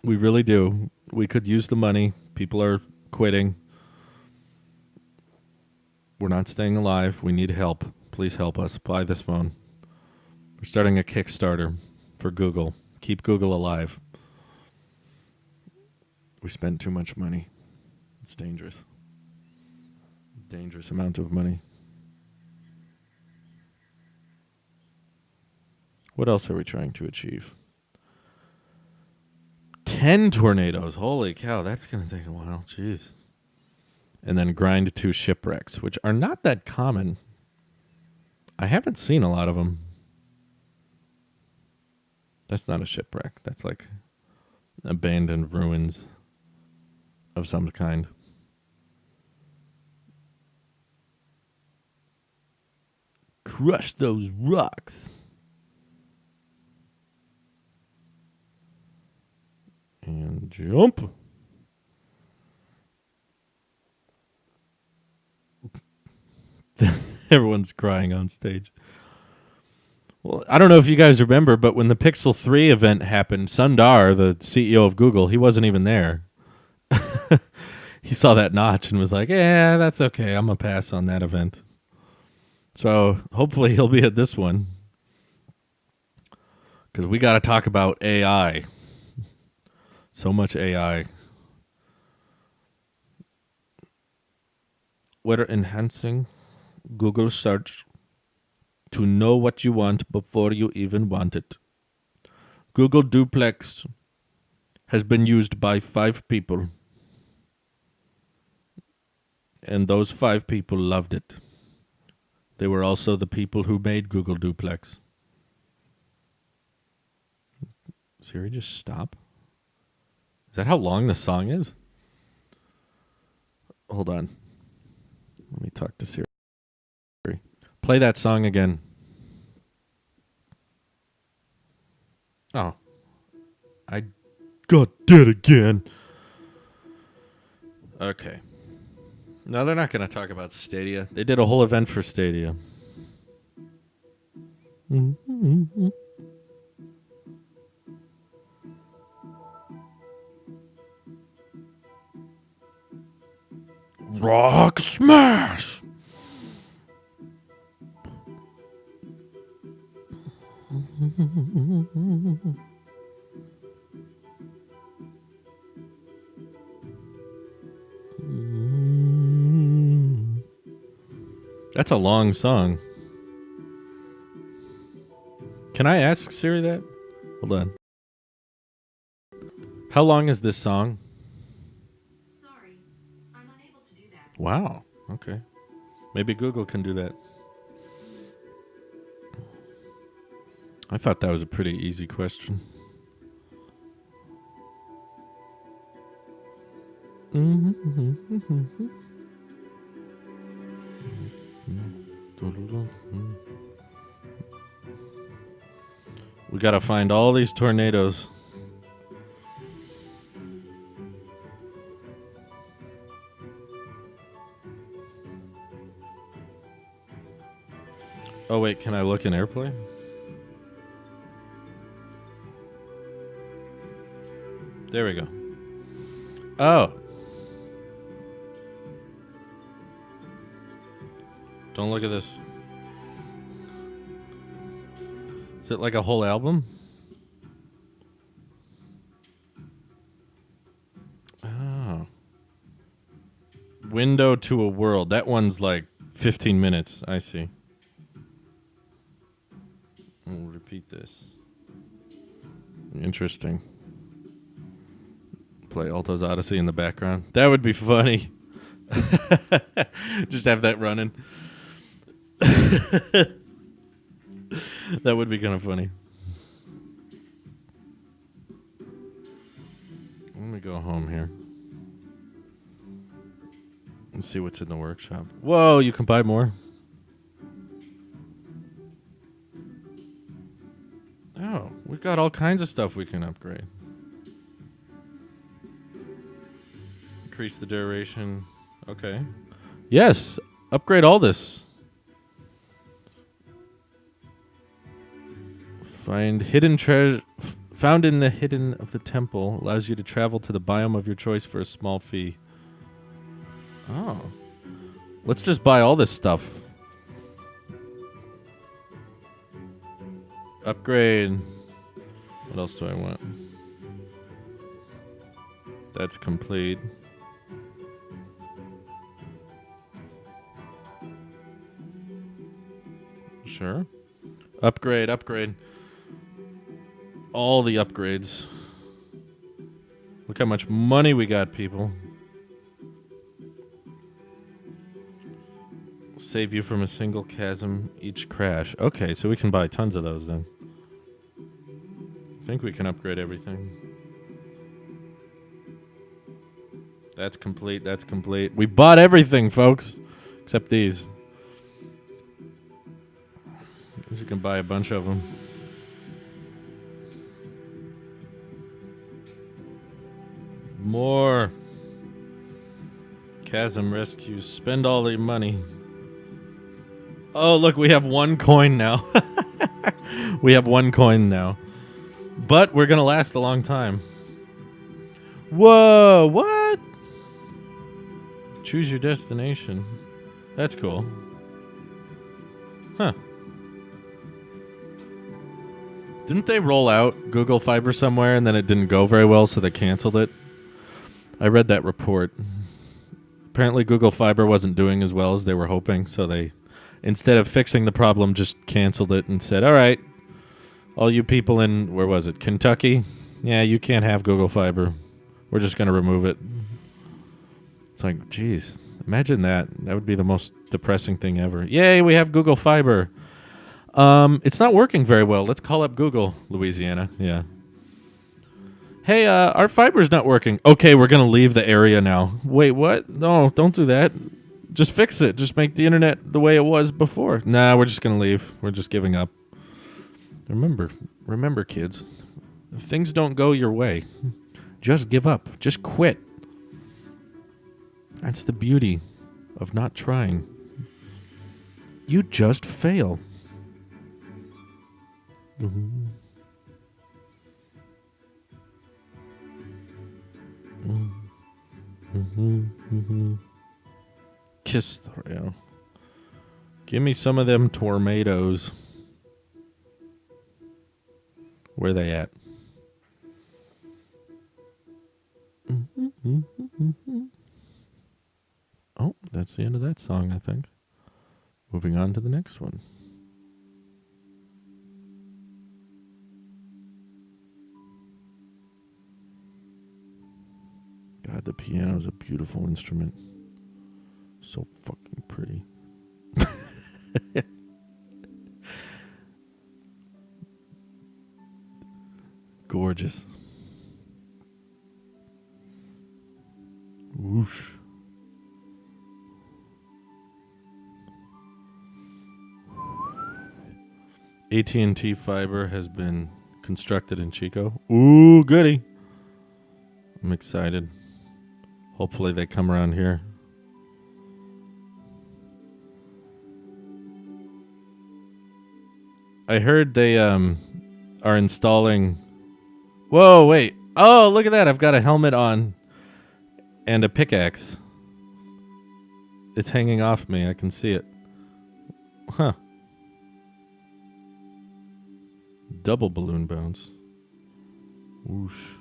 We really do. We could use the money. People are quitting. We're not staying alive. We need help. Please help us. Buy this phone. We're starting a Kickstarter for Google. Keep Google alive. We spent too much money. It's dangerous. Dangerous amount of money. What else are we trying to achieve? 10 tornadoes. Holy cow, that's going to take a while. Jeez. And then grind 2 shipwrecks, which are not that common. I haven't seen a lot of them. That's not a shipwreck. That's like abandoned ruins of some kind. Crush those rocks. And jump. Everyone's crying on stage. Well, I don't know if you guys remember, but when the Pixel 3 event happened, Sundar, the CEO of Google, he wasn't even there. He saw that notch and was like, yeah, that's okay. I'm going to pass on that event. So hopefully he'll be at this one. Because we got to talk about AI. So much AI. We're enhancing Google search to know what you want before you even want it. Google Duplex has been used by 5 people, and those 5 people loved it. They were also the people who made Google Duplex. Siri, just stop. Is that how long the song is? Hold on. Let me talk to Siri. Play that song again. Oh. I got dead again. Okay. No, they're not going to talk about Stadia. They did a whole event for Stadia. Rock smash! That's a long song. Can I ask Siri that? Hold on. How long is this song? Sorry, I'm unable to do that. Wow. Okay. Maybe Google can do that. I thought that was a pretty easy question. We gotta find all these tornadoes. Oh wait, can I look in AirPlay? There we go. Oh. Don't look at this. Is it like a whole album? Oh. Window to a World. That one's like 15 minutes. I see. We'll repeat this. Interesting. Play Alto's Odyssey in the background. That would be funny. Just have that running. That would be kind of funny. Let me go home here. Let's see what's in the workshop. Whoa, you can buy more? Oh, we've got all kinds of stuff we can upgrade. Increase the duration. Okay. Yes, upgrade all this. Find hidden treasure found in the hidden of the temple. Allows you to travel to the biome of your choice for a small fee. Oh. Let's just buy all this stuff. Upgrade. What else do I want? That's complete. Sure. Upgrade, upgrade. All the upgrades. Look how much money we got, people. Save you from a single chasm each crash. Okay, so we can buy tons of those then. I think we can upgrade everything. That's complete, that's complete. We bought everything, folks. Except these. You can buy a bunch of them. More. Chasm rescues. Spend all the money. Oh, look, we have 1 coin now. We have 1 coin now. But we're going to last a long time. Whoa, what? Choose your destination. That's cool. Huh. Didn't they roll out Google Fiber somewhere and then it didn't go very well, so they canceled it? I read that report. Apparently Google Fiber wasn't doing as well as they were hoping, so they instead of fixing the problem, just canceled it and said, all right, all you people in, where was it, Kentucky? Yeah, you can't have Google Fiber. We're just going to remove it. It's like, geez, imagine that. That would be the most depressing thing ever. Yay, we have Google Fiber. It's not working very well. Let's call up Google, Louisiana. Yeah. Hey, our fiber's not working. Okay, we're going to leave the area now. Wait, what? No, don't do that. Just fix it. Just make the internet the way it was before. Nah, we're just going to leave. We're just giving up. Remember, kids. If things don't go your way, just give up. Just quit. That's the beauty of not trying. You just fail. Mm-hmm. Mm-hmm. Mm-hmm. Kiss the rail. Give me some of them tornadoes. Where they at? Mm-hmm. Mm-hmm. Oh, that's the end of that song, I think. Moving on to the next one. God, the piano is a beautiful instrument. So fucking pretty. Gorgeous. Whoosh. AT&T fiber has been constructed in Chico. Ooh, goody. I'm excited. Hopefully they come around here. I heard they are installing... Whoa, wait. Oh, look at that. I've got a helmet on and a pickaxe. It's hanging off me. I can see it. Huh. Double balloon bounce. Whoosh.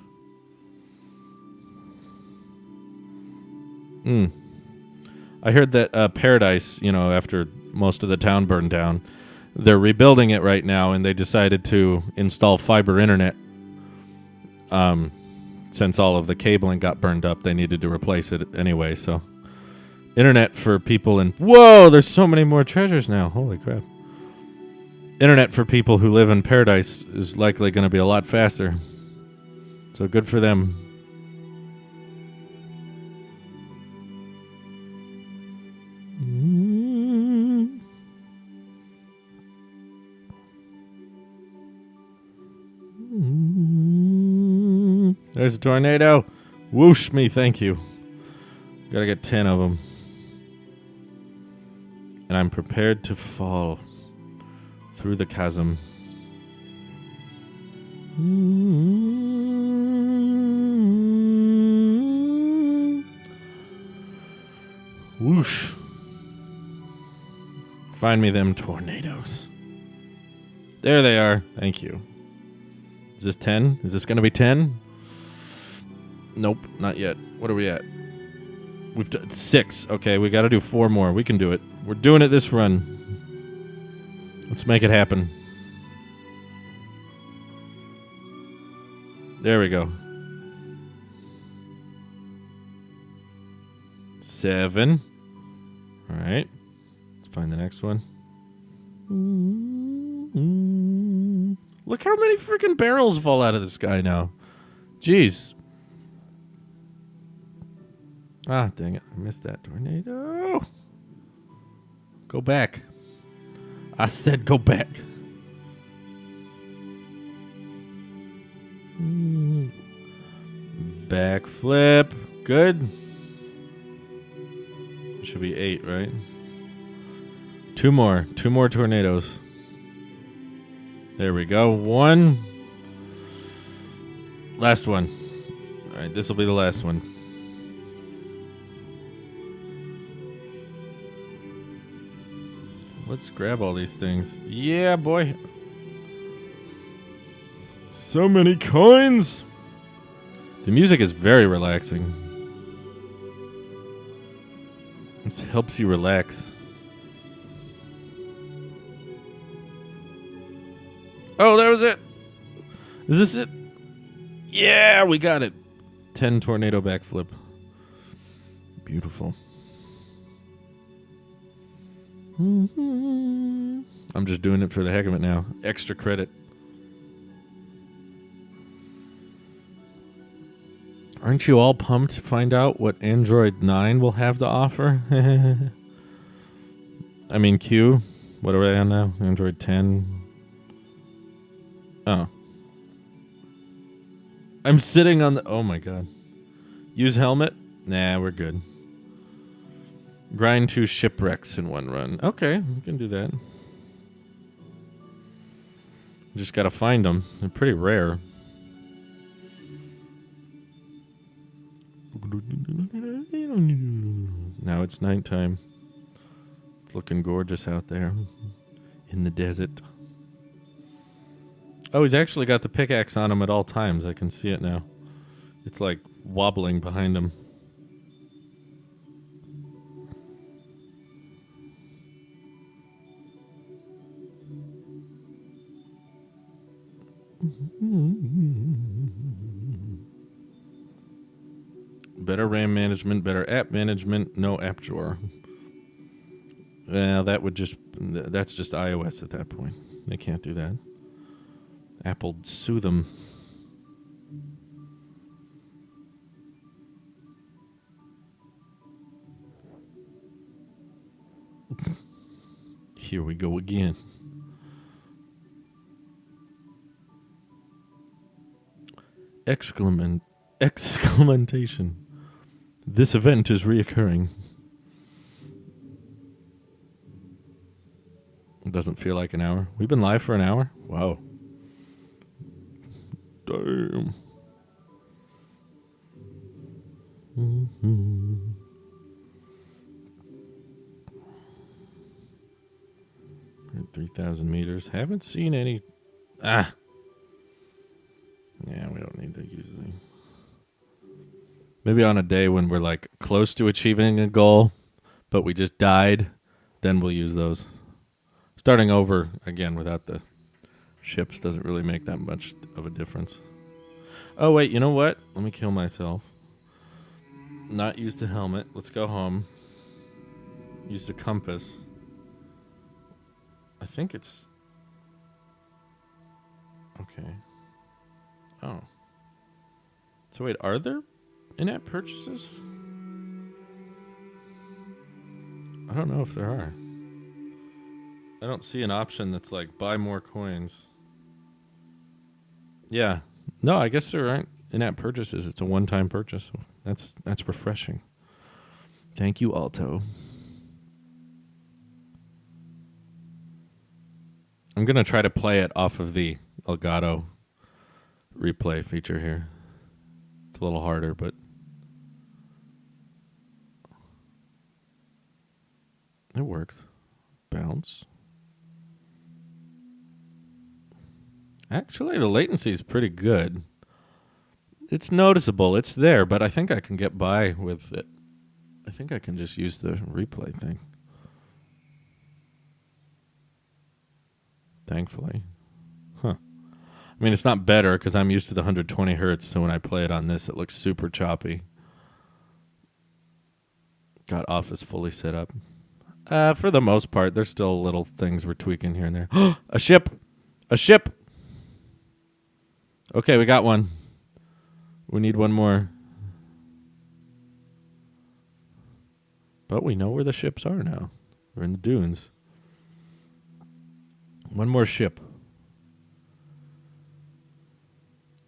I heard that Paradise, after most of the town burned down, they're rebuilding it right now, and they decided to install fiber internet. Since all of the cabling got burned up, they needed to replace it anyway, so... Internet for people in... Whoa, there's so many more treasures now. Holy crap. Internet for people who live in Paradise is likely going to be a lot faster. So good for them. There's a tornado. Whoosh me, thank you. Gotta get 10 of them. And I'm prepared to fall through the chasm. Whoosh. Find me them tornadoes. There they are. Thank you. Is this 10? Is this going to be 10? Nope, not yet. What are we at? We've done 6. Okay, we got to do 4 more. We can do it. We're doing it this run. Let's make it happen. There we go. 7. All right. Let's find the next one. Look how many freaking barrels fall out of the sky now. Jeez. Ah, dang it. I missed that tornado. Go back. I said go back. Backflip. Good. Should be 8, right? 2 more. 2 more tornadoes. There we go. 1. Last one. All right, this will be the last one. Let's grab all these things. Yeah, boy. So many coins. The music is very relaxing. This helps you relax. Oh, that was it. Is this it? Yeah, we got it. 10 tornado backflip. Beautiful. I'm just doing it for the heck of it now. Extra credit. Aren't you all pumped to find out what Android 9 will have to offer? I mean, Q. What are they on now? Android 10. Oh. I'm sitting on the... Oh, my God. Use helmet? Nah, we're good. Grind 2 shipwrecks in one run. Okay, we can do that. Just got to find them. They're pretty rare. Now it's nighttime. It's looking gorgeous out there in the desert. Oh, he's actually got the pickaxe on him at all times. I can see it now. It's like wobbling behind him. Better RAM management, better app management, no app drawer. Well, that's just iOS at that point. They can't do that. Apple'd sue them. Here we go again. Exclamation. This event is reoccurring. It doesn't feel like an hour. We've been live for an hour? Wow. Damn. 3,000 meters. Haven't seen any... Yeah, we don't need to use them. Maybe on a day when we're like close to achieving a goal, but we just died, then we'll use those. Starting over again without the ships doesn't really make that much of a difference. Oh, wait, you know what? Let me kill myself. Not use the helmet. Let's go home. Use the compass. I think it's... Okay. Oh. So wait, are there in-app purchases? I don't know if there are. I don't see an option that's like buy more coins. Yeah. No, I guess there aren't in-app purchases. It's a one-time purchase. That's refreshing. Thank you, Alto. I'm going to try to play it off of the Elgato replay feature here. It's a little harder, but it works. Bounce. Actually, the latency is pretty good. It's noticeable. It's there, but I think I can get by with it. I think I can just use the replay thing. Thankfully. Huh. I mean, it's not better because I'm used to the 120 hertz, so when I play it on this, it looks super choppy. Got Office fully set up. For the most part, there's still little things we're tweaking here and there. A ship! A ship! Okay, we got one. We need one more. But we know where the ships are now. We're in the dunes. One more ship.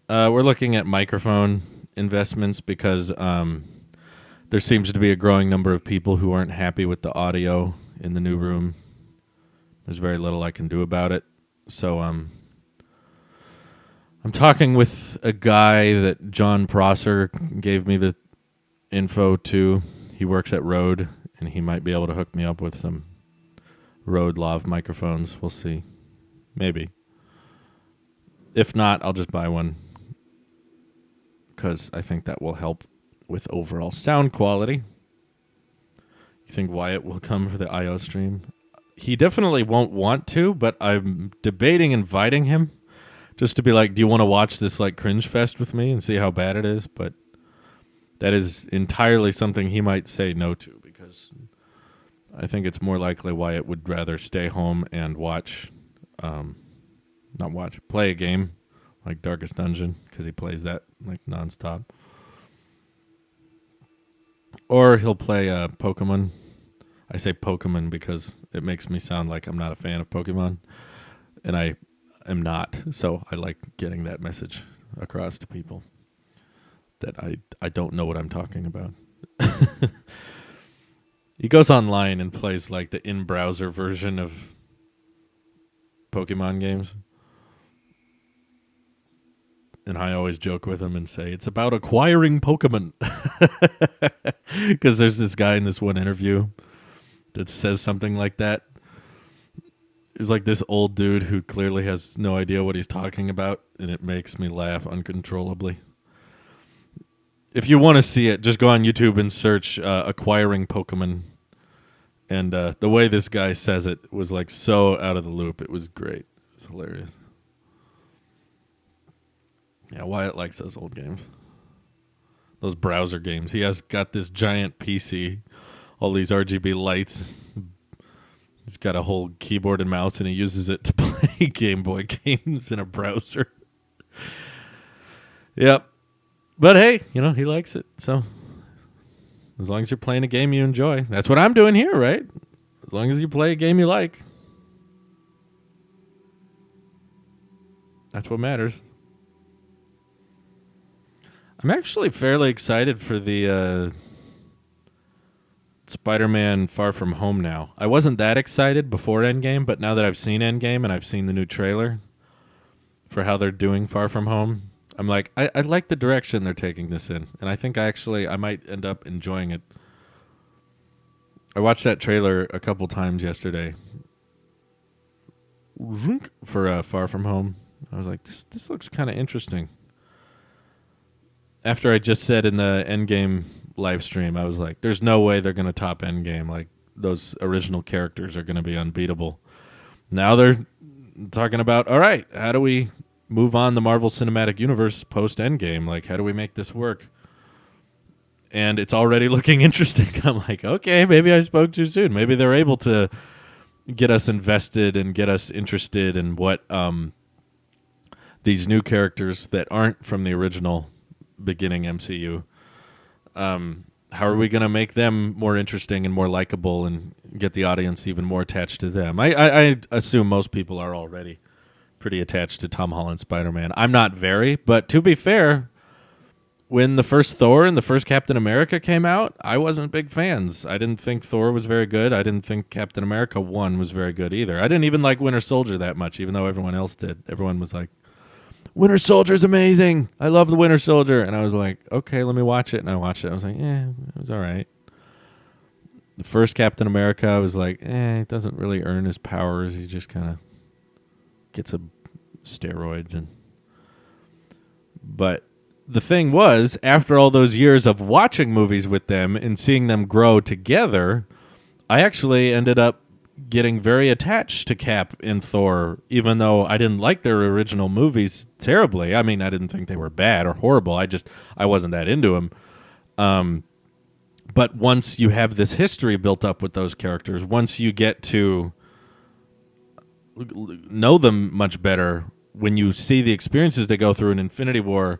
We're looking at microphone investments because there seems to be a growing number of people who aren't happy with the audio in the new room. There's very little I can do about it. So I'm talking with a guy that John Prosser gave me the info to. He works at Rode, and he might be able to hook me up with some Rode Lav microphones. We'll see. Maybe. If not, I'll just buy one because I think that will help with overall sound quality. You think Wyatt will come for the I.O. stream? He definitely won't want to, but I'm debating inviting him. just to be like, do you want to watch this like cringe fest with me and see how bad it is? But that is entirely something he might say no to, because I think it's more likely Wyatt would rather stay home and play a game like Darkest Dungeon, because he plays that like nonstop. Or he'll play Pokemon. I say Pokemon because it makes me sound like I'm not a fan of Pokemon, and I am not. So I like getting that message across to people that I don't know what I'm talking about. He goes online and plays like the in-browser version of Pokemon games. And I always joke with him and say, it's about acquiring Pokemon. Because there's this guy in this one interview that says something like that. He's like this old dude who clearly has no idea what he's talking about, and it makes me laugh uncontrollably. If you want to see it, just go on YouTube and search acquiring Pokemon. And the way this guy says it was like so out of the loop. It was great. It was hilarious. Yeah, Wyatt likes those old games. Those browser games. He has got this giant PC, all these RGB lights. He's got a whole keyboard and mouse, and he uses it to play Game Boy games in a browser. Yep. But hey, he likes it. So as long as you're playing a game you enjoy. That's what I'm doing here, right? As long as you play a game you like. That's what matters. I'm actually fairly excited for the Spider-Man Far From Home now. I wasn't that excited before Endgame, but now that I've seen Endgame and I've seen the new trailer for how they're doing Far From Home, I'm like, I like the direction they're taking this in. And I think I might end up enjoying it. I watched that trailer a couple times yesterday for Far From Home. I was like, this looks kind of interesting. After I just said in the Endgame live stream, I was like, there's no way they're going to top Endgame. Like, those original characters are going to be unbeatable. Now they're talking about, all right, how do we move on the Marvel Cinematic Universe post Endgame? Like, how do we make this work? And it's already looking interesting. I'm like, okay, maybe I spoke too soon. Maybe they're able to get us invested and get us interested in what these new characters that aren't from the original beginning MCU, how are we going to make them more interesting and more likable and get the audience even more attached to them? I assume most people are already pretty attached to Tom Holland's Spider-Man. I'm not very, but to be fair, when the first Thor and the first Captain America came out, I wasn't big fans. I didn't think Thor was very good. I didn't think Captain America 1 was very good either. I didn't even like Winter Soldier that much, even though everyone else did. Everyone was like, Winter Soldier's amazing. I love the Winter Soldier. And I was like, okay, let me watch it. And I watched it. I was like, it was all right. The first Captain America, I was like, it doesn't really earn his powers. He just kind of gets steroids. But the thing was, after all those years of watching movies with them and seeing them grow together, I actually ended up getting very attached to Cap and Thor, even though I didn't like their original movies terribly. I mean, I didn't think they were bad or horrible. I wasn't that into them. But once you have this history built up with those characters, once you get to know them much better, when you see the experiences they go through in Infinity War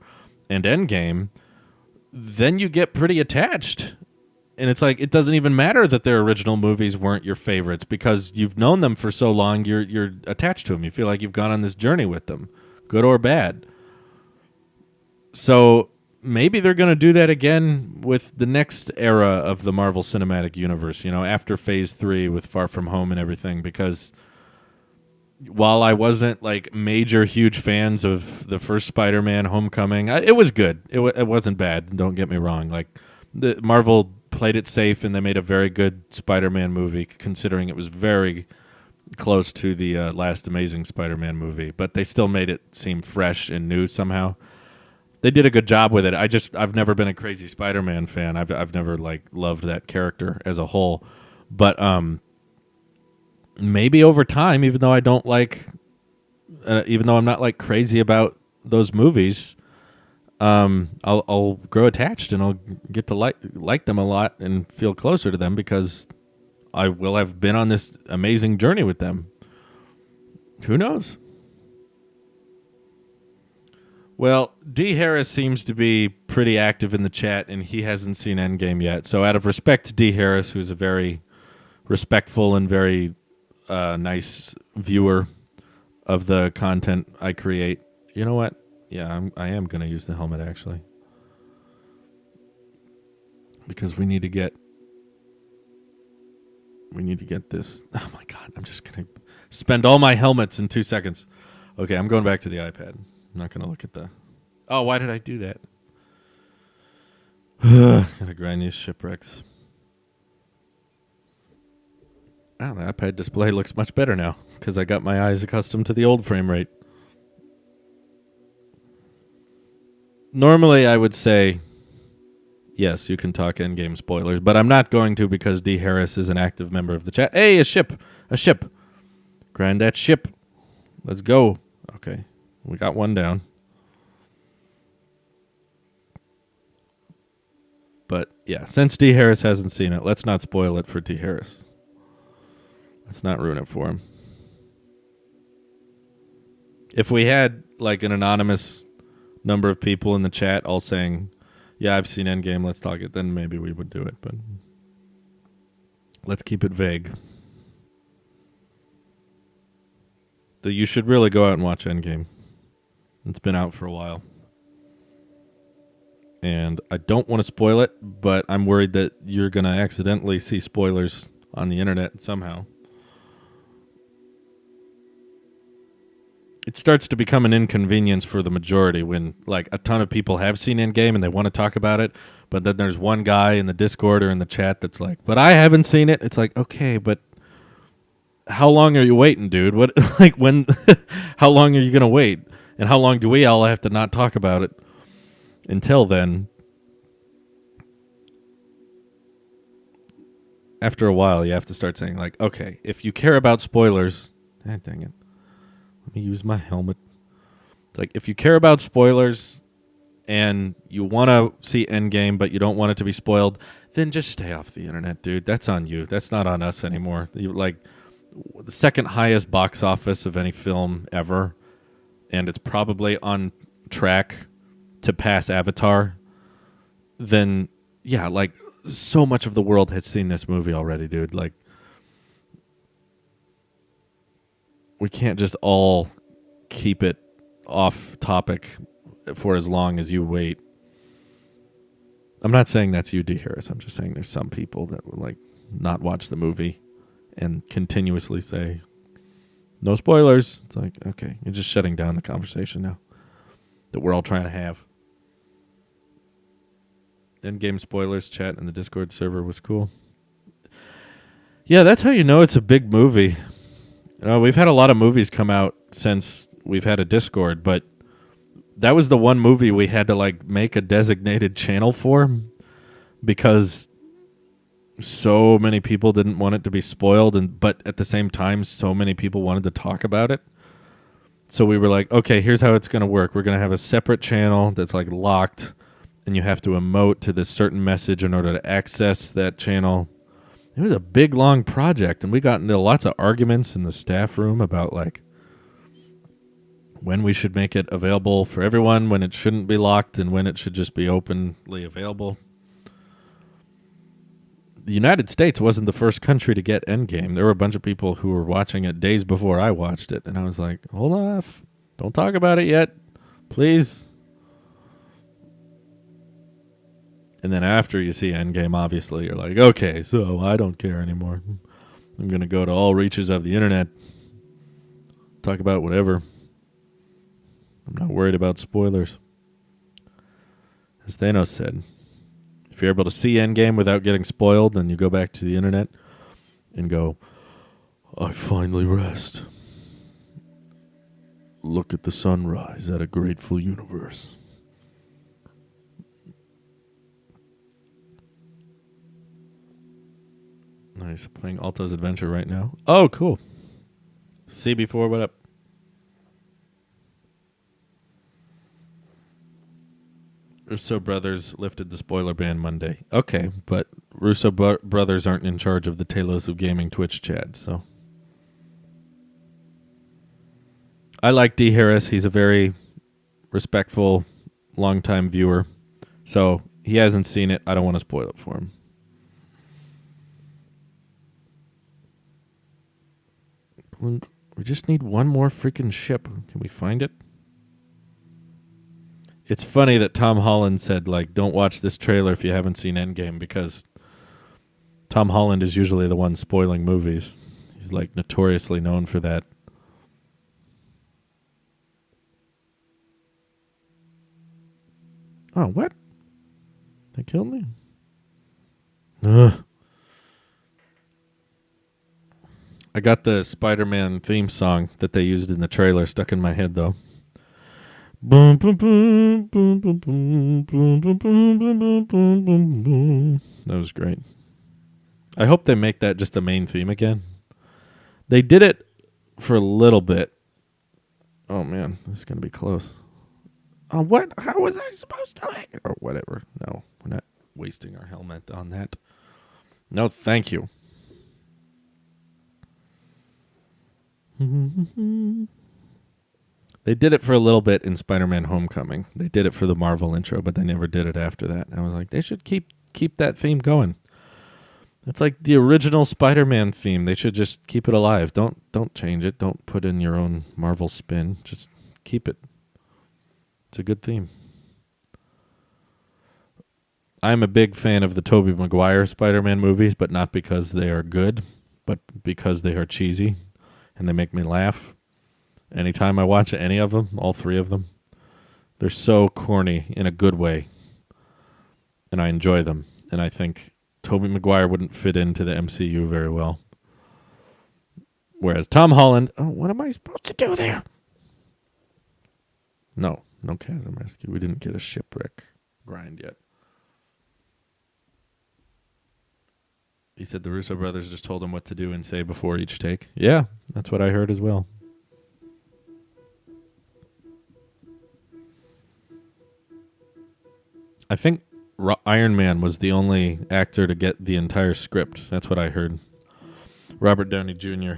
and Endgame, then you get pretty attached. And it's like, it doesn't even matter that their original movies weren't your favorites, because you've known them for so long, you're attached to them. You feel like you've gone on this journey with them, good or bad. So maybe they're going to do that again with the next era of the Marvel Cinematic Universe, after Phase 3 with Far From Home and everything, because while I wasn't like major huge fans of the first Spider-Man Homecoming, it was good. It wasn't bad, don't get me wrong. Like, the Marvel played it safe, and they made a very good Spider-Man movie, considering it was very close to the last Amazing Spider-Man movie. But they still made it seem fresh and new somehow. They did a good job with it. I've never been a crazy Spider-Man fan. I've never loved that character as a whole. But maybe over time, even though I don't like even though I'm not like crazy about those movies, I'll grow attached and I'll get to like them a lot and feel closer to them because I will have been on this amazing journey with them. Who knows? Well, D. Harris seems to be pretty active in the chat, and he hasn't seen Endgame yet. So, out of respect to D. Harris, who's a very respectful and very nice viewer of the content I create, you know what? Yeah, I am going to use the helmet, actually. Because we need to get this. Oh, my God. I'm just going to spend all my helmets in 2 seconds. Okay, I'm going back to the iPad. I'm not going to look at the... Oh, why did I do that? Gotta grind these shipwrecks. Oh, the iPad display looks much better now because I got my eyes accustomed to the old frame rate. Normally, I would say, yes, you can talk Endgame spoilers, but I'm not going to because D. Harris is an active member of the chat. Hey, a ship! A ship! Grind that ship. Let's go. Okay. We got one down. But yeah, since D. Harris hasn't seen it, let's not spoil it for D. Harris. Let's not ruin it for him. If we had like an anonymous number of people in the chat all saying, yeah, I've seen Endgame, let's talk it, then maybe we would do it. But let's keep it vague. You should really go out and watch Endgame. It's been out for a while. And I don't want to spoil it, but I'm worried that you're going to accidentally see spoilers on the internet somehow. It starts to become an inconvenience for the majority when like a ton of people have seen Endgame and they want to talk about it, but then there's one guy in the Discord or in the chat that's like, but I haven't seen it. It's like, okay, but how long are you waiting, dude? What like when how long are you going to wait? And how long do we all have to not talk about it until then? After a while, you have to start saying like, okay, if you care about spoilers, dang it. Let me use my helmet. It's like if you care about spoilers and you want to see Endgame but you don't want it to be spoiled, then just stay off the internet, dude. That's on you. That's not on us anymore. Like the second highest box office of any film ever, and it's probably on track to pass Avatar. Then yeah, like so much of the world has seen this movie already, dude. Like we can't just all keep it off topic for as long as you wait. I'm not saying that's you, D. Harris. I'm just saying there's some people that will like not watch the movie and continuously say, no spoilers. It's like, okay, you're just shutting down the conversation now that we're all trying to have. Endgame spoilers chat in the Discord server was cool. Yeah, that's how you know it's a big movie. We've had a lot of movies come out since we've had a Discord, but that was the one movie we had to like make a designated channel for because so many people didn't want it to be spoiled, but at the same time, so many people wanted to talk about it. So we were like, okay, here's how it's going to work. We're going to have a separate channel that's like locked, and you have to emote to this certain message in order to access that channel. It was a big, long project, and we got into lots of arguments in the staff room about like when we should make it available for everyone, when it shouldn't be locked, and when it should just be openly available. The United States wasn't the first country to get Endgame. There were a bunch of people who were watching it days before I watched it, and I was like, hold off. Don't talk about it yet, please. And then after you see Endgame, obviously, you're like, okay, so I don't care anymore. I'm going to go to all reaches of the internet, talk about whatever. I'm not worried about spoilers. As Thanos said, if you're able to see Endgame without getting spoiled, then you go back to the internet and go, I finally rest. Look at the sunrise at a grateful universe. Nice. Playing Alto's Adventure right now. Oh, cool. CB4, what up? Russo brothers lifted the spoiler ban Monday. Okay, but Russo brothers aren't in charge of the Talos of Gaming Twitch chat, so. I like D. Harris. He's a very respectful, longtime viewer. So he hasn't seen it. I don't want to spoil it for him. We just need one more freaking ship. Can we find it? It's funny that Tom Holland said, like, don't watch this trailer if you haven't seen Endgame, because Tom Holland is usually the one spoiling movies. He's, like, notoriously known for that. Oh, what? They killed me? Ugh. I got the Spider-Man theme song that they used in the trailer stuck in my head, though. Boom, boom, boom, boom, boom, boom, boom, boom, boom, boom, boom, boom, boom. That was great. I hope they make that just the main theme again. They did it for a little bit. Oh, man. This is going to be close. Oh, what? How was I supposed to make it? Or whatever. No, we're not wasting our helmet on that. No, thank you. They did it for a little bit in Spider-Man Homecoming. They did it for the Marvel intro, but they never did it after that. And I was like, they should keep that theme going. It's like the original Spider-Man theme. They should just keep it alive. Don't change it. Don't put in your own Marvel spin. Just keep it. It's a good theme. I'm a big fan of the Tobey Maguire Spider-Man movies, but not because they are good, but because they are cheesy and they make me laugh. Anytime I watch any of them, all three of them, they're so corny in a good way. And I enjoy them. And I think Tobey Maguire wouldn't fit into the MCU very well. Whereas Tom Holland, oh, what am I supposed to do there? No chasm rescue. We didn't get a shipwreck grind yet. He said the Russo brothers just told him what to do and say before each take. Yeah, that's what I heard as well. I think Iron Man was the only actor to get the entire script. That's what I heard. Robert Downey Jr.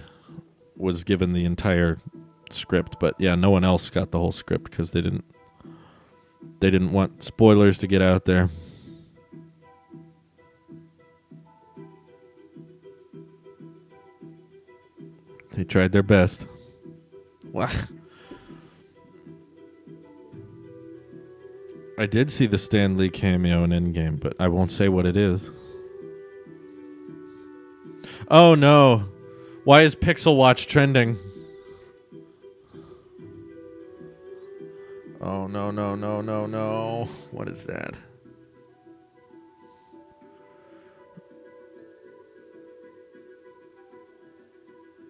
was given the entire script, but yeah, no one else got the whole script because they didn't want spoilers to get out there. They tried their best. Wow. I did see the Stan Lee cameo in Endgame, but I won't say what it is. Oh no. Why is Pixel Watch trending? Oh no. What is that?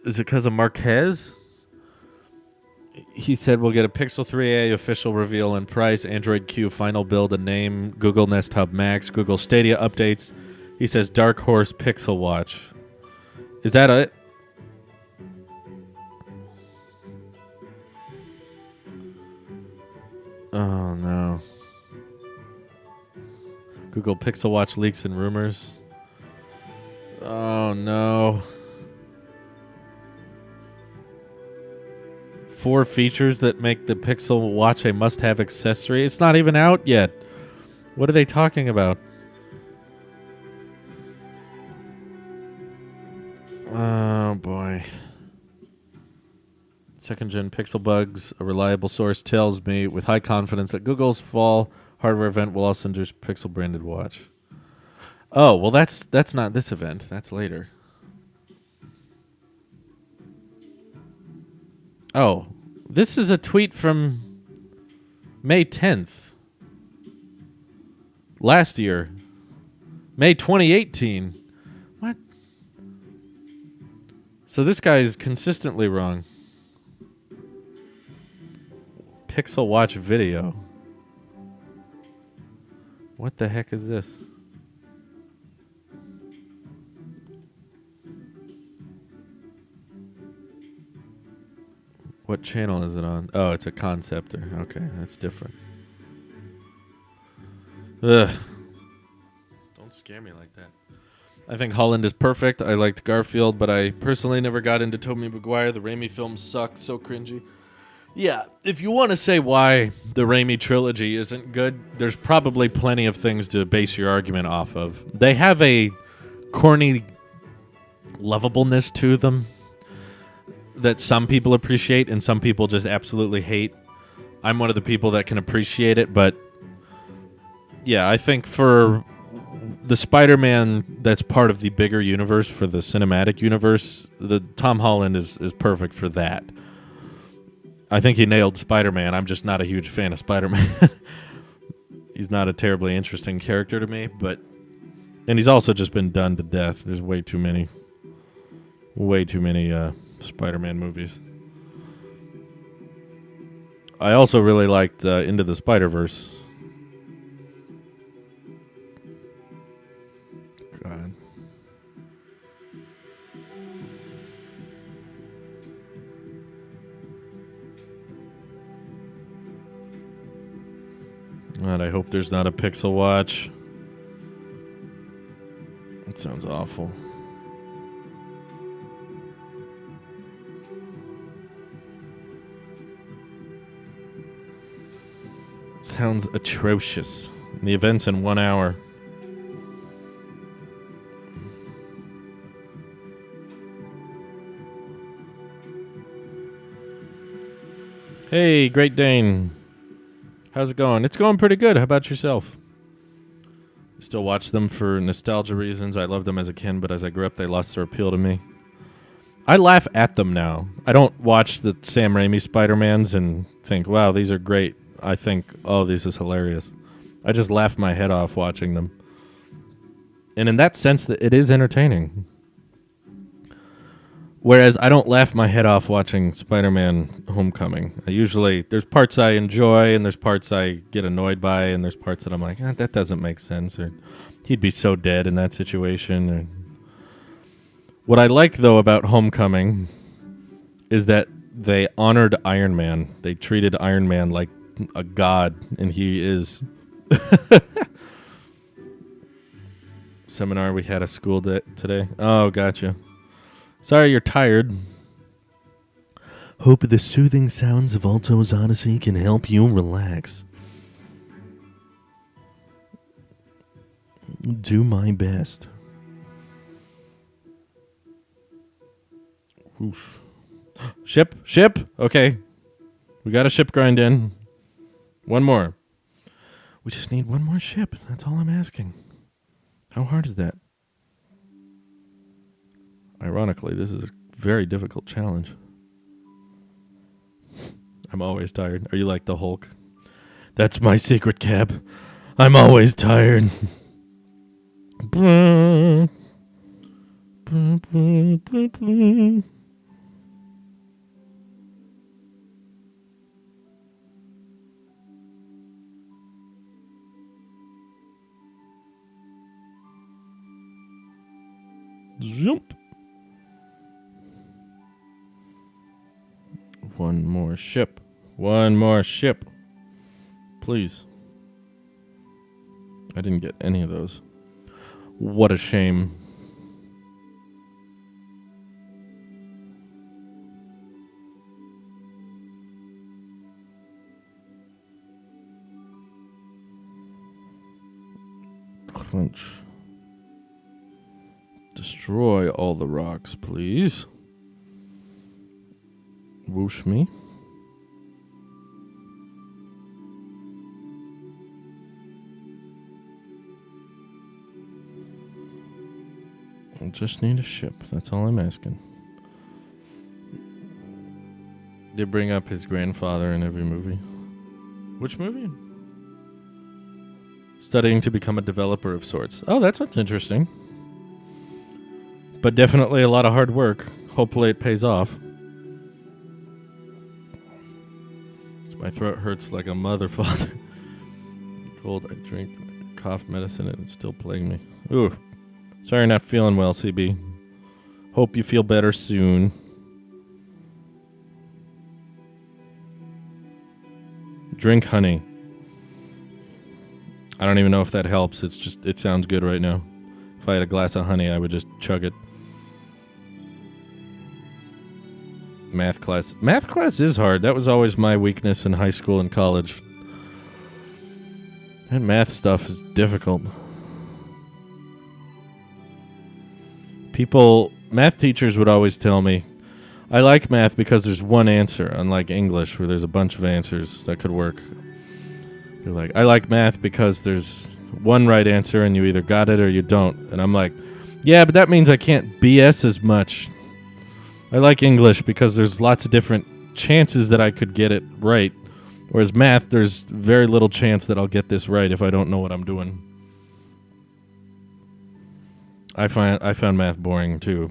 Is it because of Marquez? He said we'll get a Pixel 3a official reveal and price, Android Q final build, a name, Google Nest Hub Max, Google Stadia updates. He says Dark Horse Pixel Watch. Is that it? Oh no. Google Pixel Watch leaks and rumors. Oh no. 4 features that make the Pixel Watch a must-have accessory. It's not even out yet. What are they talking about? Oh, boy. Second-gen Pixel bugs. A reliable source tells me with high confidence that Google's fall hardware event will also introduce Pixel-branded watch. Oh, well, that's not this event. That's later. Oh, this is a tweet from May 10th. Last year. May 2018. What? So this guy is consistently wrong. Pixel Watch video. What the heck is this? What channel is it on? Oh, it's a conceptor. Okay, that's different. Ugh. Don't scare me like that. I think Holland is perfect. I liked Garfield, but I personally never got into Tobey Maguire. The Raimi films suck. So cringy. Yeah, if you want to say why the Raimi trilogy isn't good, there's probably plenty of things to base your argument off of. They have a corny lovableness to them that some people appreciate and some people just absolutely hate. I'm one of the people that can appreciate it, but yeah, I think for the Spider-Man that's part of the bigger universe, for the cinematic universe, the Tom Holland is perfect for that. I think he nailed Spider-Man. I'm just not a huge fan of Spider-Man. He's not a terribly interesting character to me, and he's also just been done to death. There's way too many Spider-Man movies. I also really liked Into the Spider-Verse. God. God, I hope there's not a Pixel Watch. That sounds awful. Sounds atrocious. The event's in 1 hour. Hey, Great Dane. How's it going? It's going pretty good. How about yourself? Still watch them for nostalgia reasons. I loved them as a kid, but as I grew up, they lost their appeal to me. I laugh at them now. I don't watch the Sam Raimi Spider-Mans and think, wow, these are great. I think, oh, this is hilarious. I just laugh my head off watching them. And in that sense, it is entertaining. Whereas I don't laugh my head off watching Spider-Man Homecoming. There's parts I enjoy, and there's parts I get annoyed by, and there's parts that I'm like, that doesn't make sense, or he'd be so dead in that situation. Or what I like, though, about Homecoming is that they honored Iron Man. They treated Iron Man like a god, and he is. Seminar, we had a school day today. Oh, gotcha. Sorry you're tired. Hope the soothing sounds of Alto's Odyssey can help you relax. Do my best. Whoosh. Ship. Okay. We got a ship grind in. One more. We just need one more ship. That's all I'm asking. How hard is that? Ironically, this is a very difficult challenge. I'm always tired. Are you like the Hulk? That's my secret, Cap. I'm always tired. Jump. One more ship. One more ship. Please. I didn't get any of those. What a shame. Crunch. Destroy all the rocks, please. Whoosh me. I just need a ship. That's all I'm asking. They bring up his grandfather in every movie. Which movie? Studying to become a developer of sorts. Oh, that's interesting. But definitely a lot of hard work. Hopefully it pays off. My throat hurts like a mother, father. Cold, I drink cough medicine and it's still plaguing me. Ooh. Sorry, not feeling well, CB. Hope you feel better soon. Drink honey. I don't even know if that helps. It sounds good right now. If I had a glass of honey, I would just chug it. Math class. Math class is hard. That was always my weakness in high school and college. That math stuff is difficult. Math teachers would always tell me, I like math because there's one answer, unlike English where there's a bunch of answers that could work. They're like, I like math because there's one right answer and you either got it or you don't. And I'm like, yeah, but that means I can't BS as much. I like English because there's lots of different chances that I could get it right. Whereas math, there's very little chance that I'll get this right if I don't know what I'm doing. I found math boring too.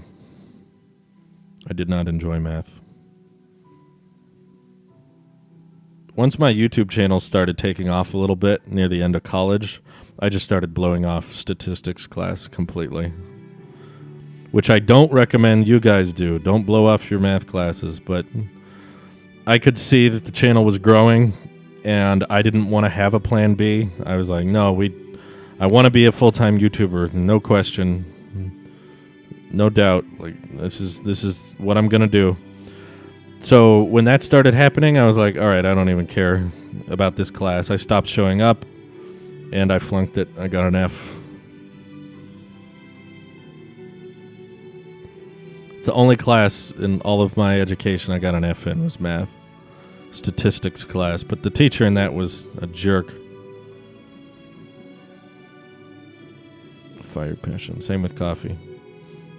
I did not enjoy math. Once my YouTube channel started taking off a little bit near the end of college, I just started blowing off statistics class completely. Which I don't recommend you guys do. Don't blow off your math classes, but I could see that the channel was growing and I didn't want to have a plan B. I was like, no, I want to be a full-time YouTuber, no question. No doubt. Like this is what I'm going to do. So when that started happening, I was like, all right, I don't even care about this class. I stopped showing up and I flunked it. I got an F. It's the only class in all of my education I got an F in was math. Statistics class. But the teacher in that was a jerk. Fire passion. Same with coffee.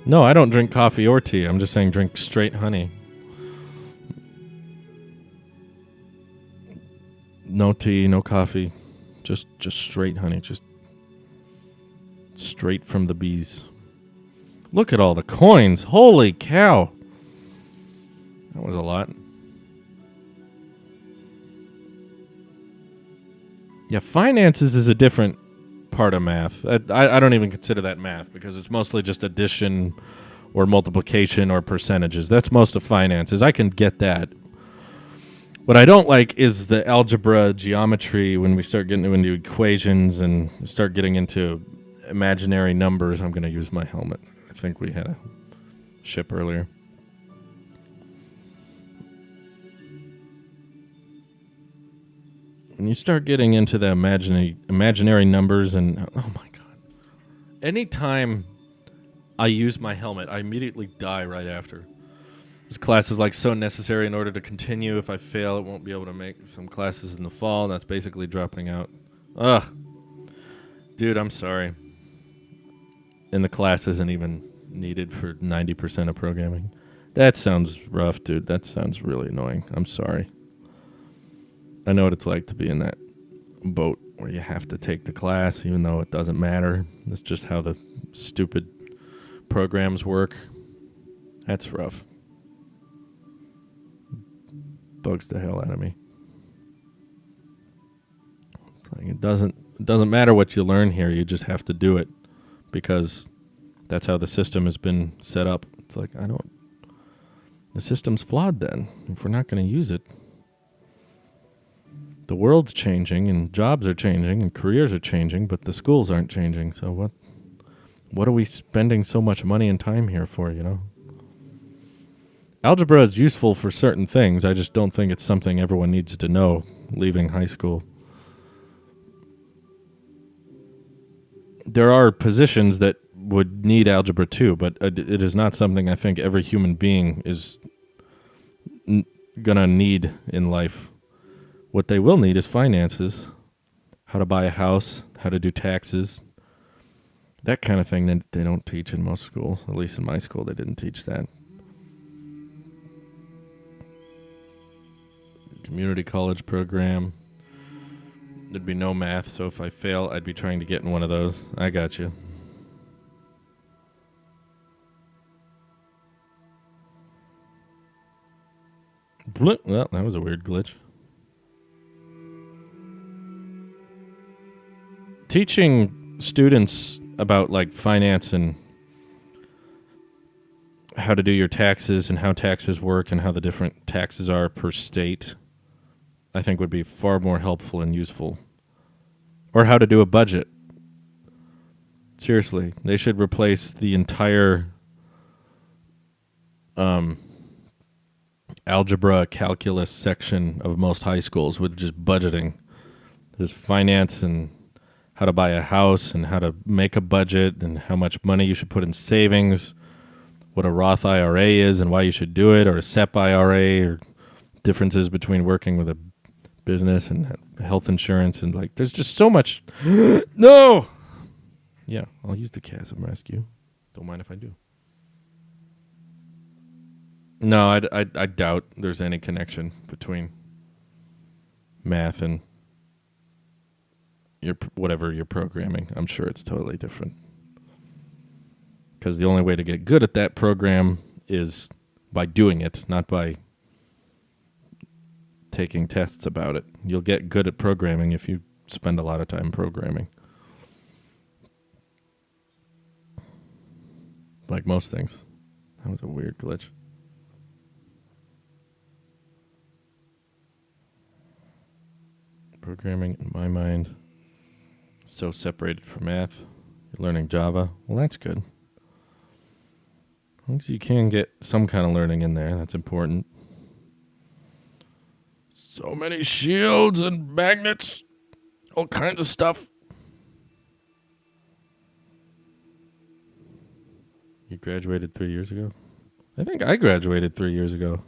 No, I don't drink coffee or tea. I'm just saying drink straight honey. No tea, no coffee. Just straight honey. Just straight from the bees. Look at all the coins. Holy cow. That was a lot. Yeah, finances is a different part of math. I don't even consider that math because it's mostly just addition or multiplication or percentages. That's most of finances. I can get that. What I don't like is the algebra, geometry, when we start getting into equations and start getting into imaginary numbers. I'm going to use my helmet. I think we had a ship earlier. When you start getting into the imaginary numbers and, oh my God. Anytime I use my helmet, I immediately die right after. This class is like so necessary in order to continue. If I fail, it won't be able to make some classes in the fall, and that's basically dropping out. Ugh. Dude, I'm sorry. And the class isn't even needed for 90% of programming. That sounds rough, dude. That sounds really annoying. I'm sorry. I know what it's like to be in that boat where you have to take the class even though it doesn't matter. That's just how the stupid programs work. That's rough. Bugs the hell out of me. It's like it doesn't matter what you learn here. You just have to do it because that's how the system has been set up. It's like the system's flawed then if we're not going to use it. The world's changing and jobs are changing and careers are changing, but the schools aren't changing. So what are we spending so much money and time here for, you know? Algebra is useful for certain things. I just don't think it's something everyone needs to know leaving high school. There are positions that would need algebra too, but it is not something I think every human being is gonna need in life. What they will need is finances, how to buy a house, how to do taxes, that kind of thing that they don't teach in most schools. At least in my school, they didn't teach that. Community college program. There'd be no math, so if I fail, I'd be trying to get in one of those. I got you. Well, that was a weird glitch. Teaching students about like finance and how to do your taxes and how taxes work and how the different taxes are per state, I think would be far more helpful and useful. or how to do a budget. Seriously, they should replace the entire algebra calculus section of most high schools with just budgeting. There's finance and how to buy a house and how to make a budget and how much money you should put in savings, what a Roth IRA is and why you should do it, or a SEP IRA, or differences between working with a business and health insurance. And like, there's just so much. No! Yeah, I'll use the chasm rescue. Don't mind if I do. No, I doubt there's any connection between math and whatever you're programming. I'm sure it's totally different. Because the only way to get good at that program is by doing it, not by taking tests about it. You'll get good at programming if you spend a lot of time programming. Like most things. That was a weird glitch. Programming, in my mind, so separated from math. You're learning Java. Well, that's good. As long as you can get some kind of learning in there, that's important. So many shields and magnets. All kinds of stuff. You graduated 3 years ago? I think I graduated 3 years ago.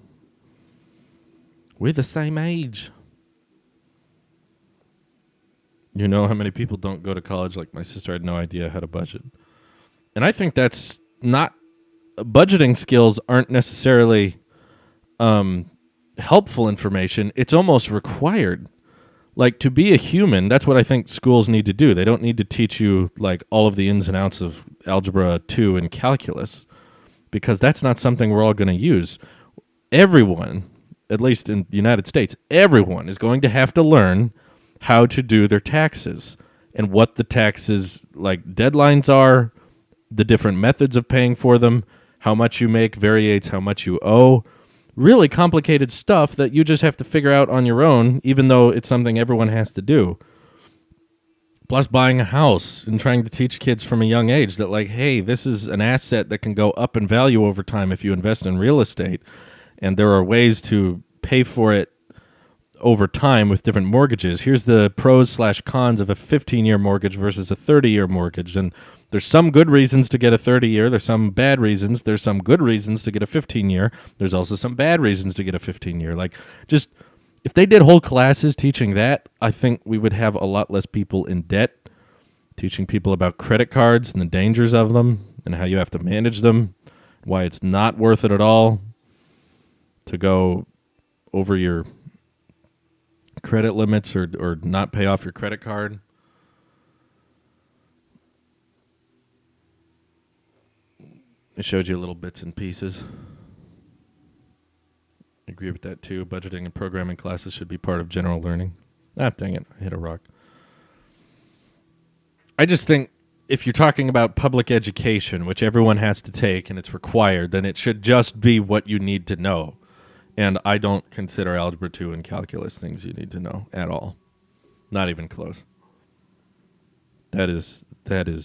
We're the same age. You know how many people don't go to college? Like my sister had no idea how to budget. And I think that's not... budgeting skills aren't necessarily helpful information. It's almost required. Like, to be a human, that's what I think schools need to do. They don't need to teach you, like, all of the ins and outs of Algebra 2 and calculus, because that's not something we're all going to use. Everyone, at least in the United States, everyone is going to have to learn how to do their taxes and what the taxes, like, deadlines are, the different methods of paying for them, how much you make variates how much you owe. Really complicated stuff that you just have to figure out on your own, even though it's something everyone has to do. Plus buying a house and trying to teach kids from a young age that, like, hey, this is an asset that can go up in value over time if you invest in real estate. And there are ways to pay for it over time with different mortgages. Here's the pros/cons of a 15-year mortgage versus a 30-year mortgage. And there's some good reasons to get a 30-year. There's some bad reasons. There's some good reasons to get a 15-year. There's also some bad reasons to get a 15-year. Like, just if they did whole classes teaching that, I think we would have a lot less people in debt, teaching people about credit cards and the dangers of them and how you have to manage them, why it's not worth it at all to go over your credit limits or not pay off your credit card. It showed you little bits and pieces. I agree with that too. Budgeting and programming classes should be part of general learning. Ah, dang it. I hit a rock. I just think if you're talking about public education, which everyone has to take and it's required, then it should just be what you need to know. And I don't consider Algebra 2 and Calculus things you need to know at all. Not even close. That is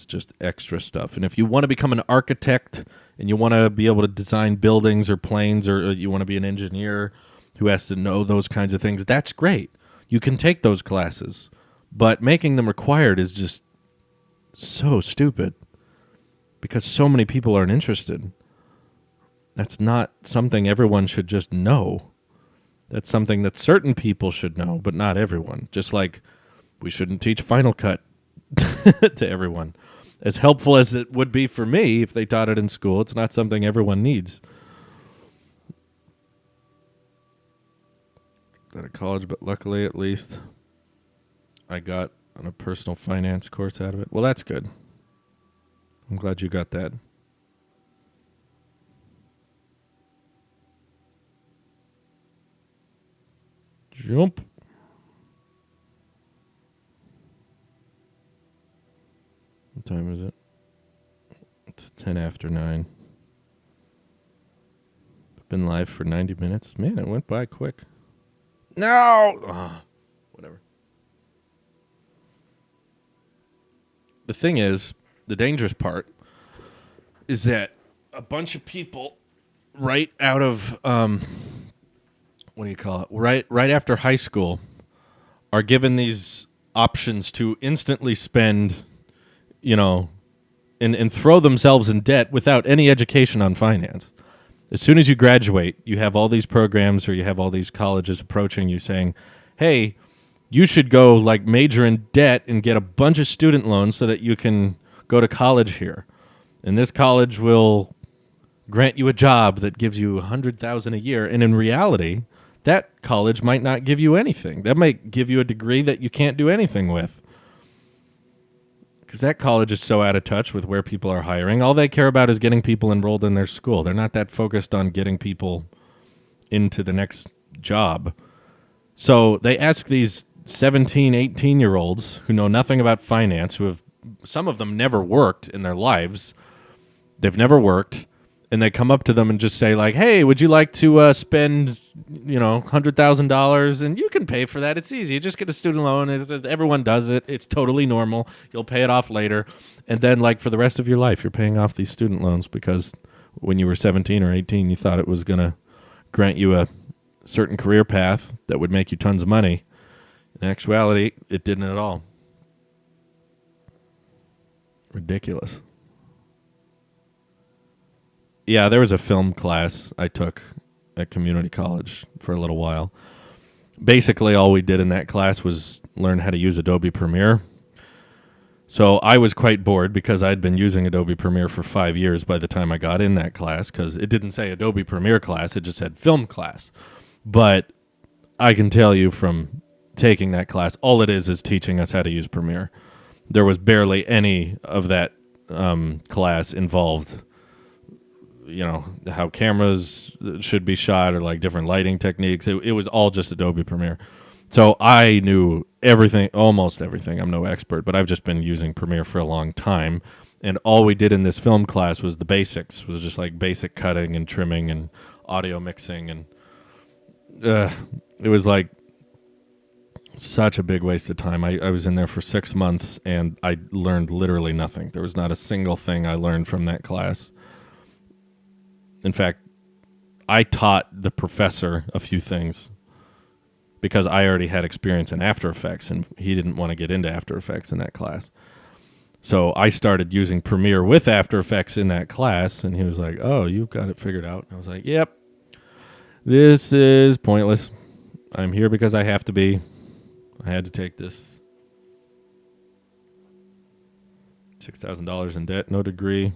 just extra stuff. And if you want to become an architect and you want to be able to design buildings or planes, or you want to be an engineer who has to know those kinds of things, that's great. You can take those classes. But making them required is just so stupid because so many people aren't interested. That's not something everyone should just know. That's something that certain people should know, but not everyone. Just like we shouldn't teach Final Cut to everyone. As helpful as it would be for me if they taught it in school, it's not something everyone needs. At a college, but luckily at least I got on a personal finance course out of it. Well, that's good. I'm glad you got that. Jump. What time is it? It's 10 after 9. Been live for 90 minutes. Man, it went by quick. No! Whatever. the thing is, the dangerous part is that a bunch of people right out of what do you call it? Right after high school are given these options to instantly spend, you know, and throw themselves in debt without any education on finance. As soon as you graduate, you have all these programs or you have all these colleges approaching you saying, "Hey, you should go like major in debt and get a bunch of student loans so that you can go to college here. And this college will grant you a job that gives you $100,000 a year." And in reality, that college might not give you anything. That might give you a degree that you can't do anything with. Because that college is so out of touch with where people are hiring. All they care about is getting people enrolled in their school. They're not that focused on getting people into the next job. So they ask these 17, 18-year-olds who know nothing about finance, who have, some of them never worked in their lives. They've never worked. And they come up to them and just say, like, "Hey, would you like to spend, $100,000? And you can pay for that. It's easy. You just get a student loan. Everyone does it. It's totally normal. You'll pay it off later." And then, like, for the rest of your life, you're paying off these student loans because when you were 17 or 18, you thought it was going to grant you a certain career path that would make you tons of money. In actuality, it didn't at all. Ridiculous. Yeah, there was a film class I took at community college for a little while. Basically, all we did in that class was learn how to use Adobe Premiere. So I was quite bored because I'd been using Adobe Premiere for 5 years by the time I got in that class, because it didn't say Adobe Premiere class, it just said film class. But I can tell you from taking that class, all it is teaching us how to use Premiere. There was barely any of that class involved, how cameras should be shot or like different lighting techniques. It was all just Adobe Premiere. So I knew everything, almost everything. I'm no expert, but I've just been using Premiere for a long time. And all we did in this film class was the basics. It was just like basic cutting and trimming and audio mixing. And it was like such a big waste of time. I was in there for 6 months and I learned literally nothing. There was not a single thing I learned from that class. In fact, I taught the professor a few things because I already had experience in After Effects, and he didn't want to get into After Effects in that class. So I started using Premiere with After Effects in that class, and he was like, "Oh, you've got it figured out." I was like, "Yep, this is pointless. I'm here because I have to be. I had to take this. $6,000 in debt, no degree,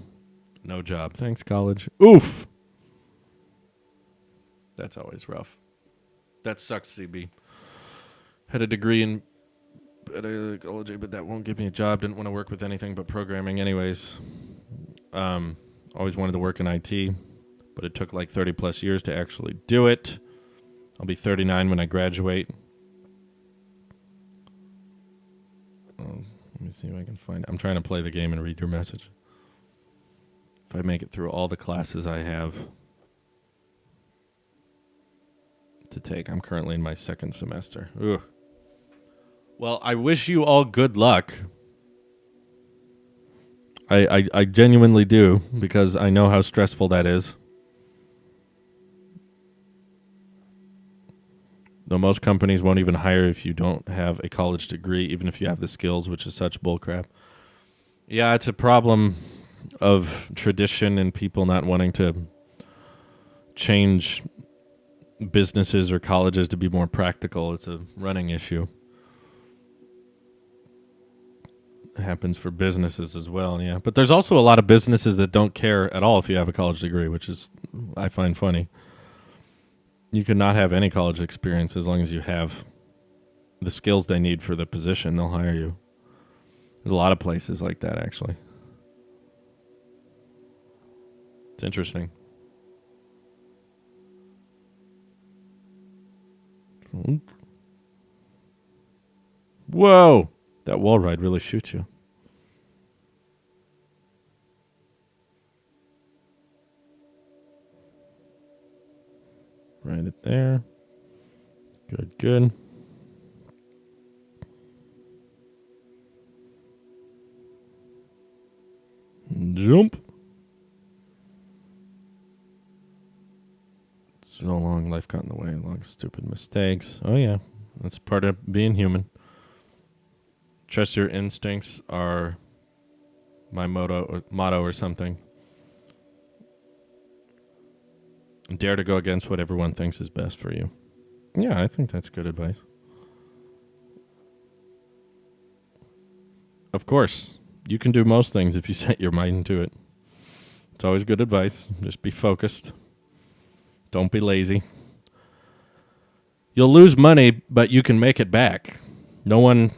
no job. Thanks, college." Oof. That's always rough. That sucks, CB. Had a degree in pedagogy, but that won't give me a job. Didn't want to work with anything but programming anyways. Always wanted to work in IT, but it took like 30 plus years to actually do it. I'll be 39 when I graduate. Let me see if I can find it. I'm trying to play the game and read your message. If I make it through all the classes I have to take. I'm currently in my second semester. Ugh. Well, I wish you all good luck. I genuinely do, because I know how stressful that is. Though most companies won't even hire if you don't have a college degree, even if you have the skills, which is such bullcrap. Yeah, it's a problem of tradition and people not wanting to change businesses or colleges to be more practical. It's a running issue. It happens for businesses as well, yeah. But there's also a lot of businesses that don't care at all if you have a college degree, which is, I find funny. You can not have any college experience as long as you have the skills they need for the position. They'll hire you. There's a lot of places like that, actually. It's interesting. Whoa! That wall ride really shoots you. Right it there. Good, good. Jump. So long life got in the way. Long stupid mistakes. Oh, yeah. That's part of being human. Trust your instincts are my motto or something. And dare to go against what everyone thinks is best for you. Yeah, I think that's good advice. Of course, you can do most things if you set your mind to it. It's always good advice. Just be focused. Don't be lazy. You'll lose money, but you can make it back. No one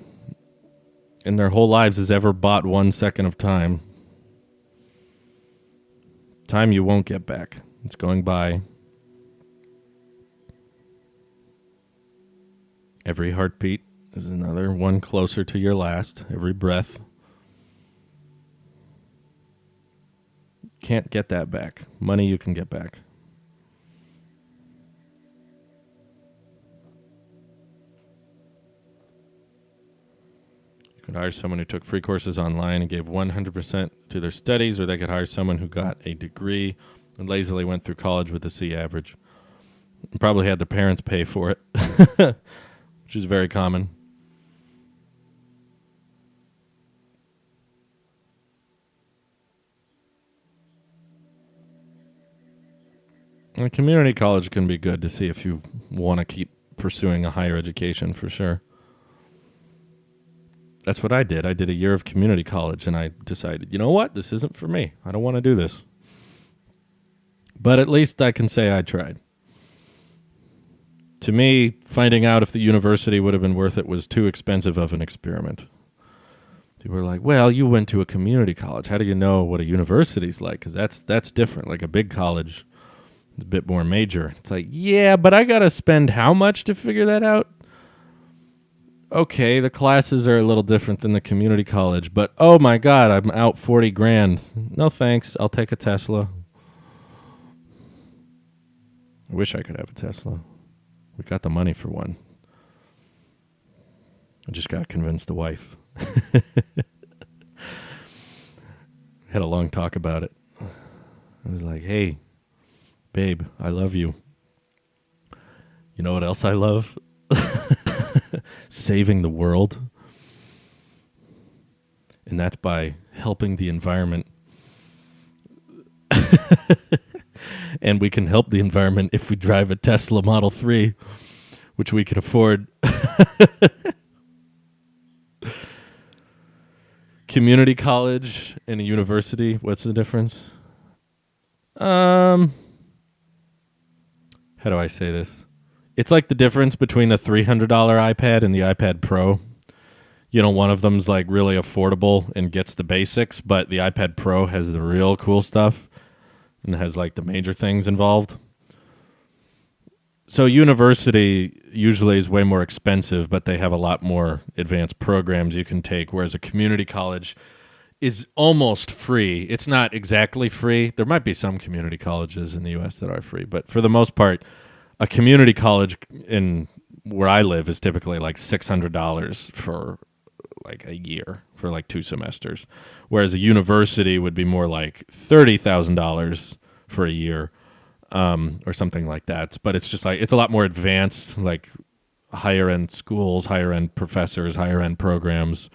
in their whole lives has ever bought 1 second of time. Time you won't get back. It's going by. Every heartbeat is another one closer to your last. Every breath. Can't get that back. Money you can get back. You could hire someone who took free courses online and gave 100% to their studies, or they could hire someone who got a degree and lazily went through college with a C average. And probably had their parents pay for it, which is very common. And community college can be good to see if you want to keep pursuing a higher education, for sure. That's what I did. I did a year of community college, and I decided, you know what? This isn't for me. I don't want to do this. But at least I can say I tried. To me, finding out if the university would have been worth it was too expensive of an experiment. People were like, well, you went to a community college. How do you know what a university's like? Because that's different. Like a big college is a bit more major. It's like, yeah, but I got to spend how much to figure that out? Okay, the classes are a little different than the community college, but oh my God, I'm out 40 grand. No thanks. I'll take a Tesla. I wish I could have a Tesla. We got the money for one. I just got to convince the wife. Had a long talk about it. I was like, hey, babe, I love you. You know what else I love? Saving the world. And that's by helping the environment. And we can help the environment if we drive a Tesla Model 3, which we can afford. Community college and a university, what's the difference? How do I say this? It's like the difference between a $300 iPad and the iPad Pro. You know, one of them's like really affordable and gets the basics, but the iPad Pro has the real cool stuff and has like the major things involved. So university usually is way more expensive, but they have a lot more advanced programs you can take, whereas a community college is almost free. It's not exactly free. There might be some community colleges in the U.S. that are free, but for the most part, a community college in where I live is typically like $600 for like a year, for like 2 semesters, whereas a university would be more like $30,000 for a year, or something like that. But it's just like, it's a lot more advanced, like higher end schools, higher end professors, higher end programs.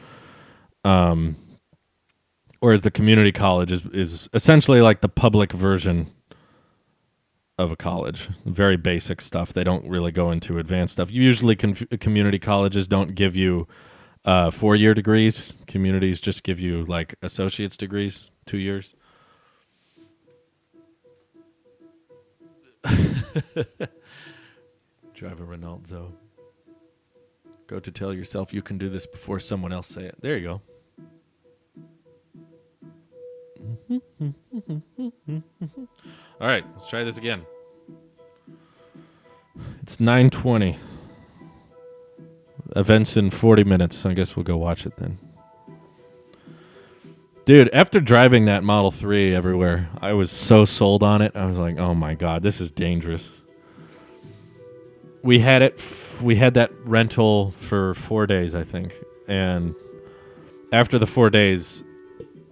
Whereas the community college is essentially like the public version of a college. Very basic stuff. They don't really go into advanced stuff. Usually community colleges don't give you 4-year degrees. Communities just give you like associate's degrees, 2 years. Drive a Renault. Go to tell yourself you can do this before someone else say it. There you go. All right, let's try this again. It's 9:20. Events in 40 minutes. I guess we'll go watch it then. Dude, after driving that Model 3 everywhere, I was so sold on it. I was like, oh my God, this is dangerous. We had that rental for 4 days, I think. And after the 4 days,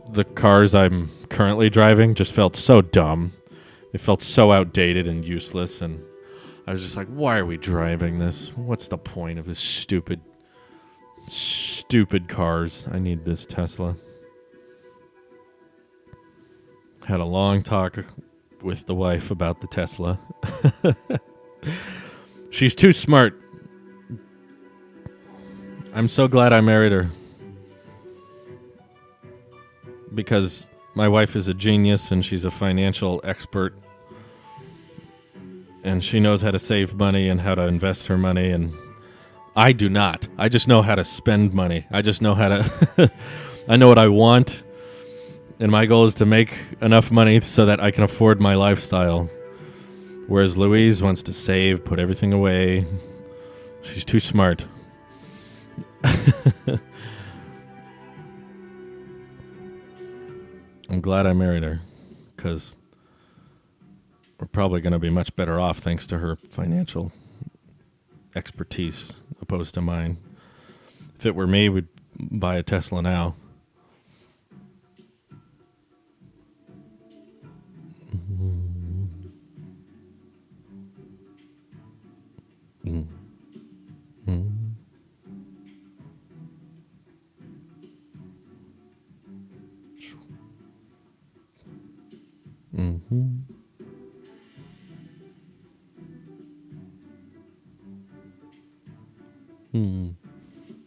the cars I'm currently driving just felt so dumb. They felt so outdated and useless, and I was just like, why are we driving this? What's the point of this stupid cars? I need this Tesla. Had a long talk with the wife about the Tesla. She's too smart. I'm so glad I married her. Because my wife is a genius and she's a financial expert. And she knows how to save money and how to invest her money. And I do not. I just know how to spend money. I just know how to... I know what I want. And my goal is to make enough money so that I can afford my lifestyle. Whereas Louise wants to save, put everything away. She's too smart. I'm glad I married her, because we're probably going to be much better off thanks to her financial expertise opposed to mine. If it were me, we'd buy a Tesla now.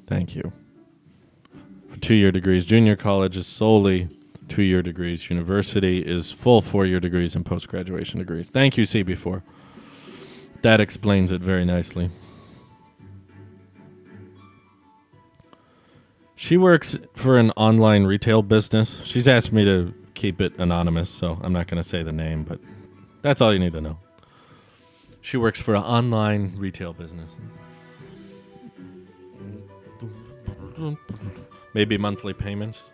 Thank you. For 2-year degrees, junior college is solely 2-year degrees. University is full 4-year degrees and post-graduation degrees. Thank you, CB4. That explains it very nicely. She works for an online retail business. She's asked me to keep it anonymous, so I'm not going to say the name, but that's all you need to know. She works for an online retail business. Maybe monthly payments.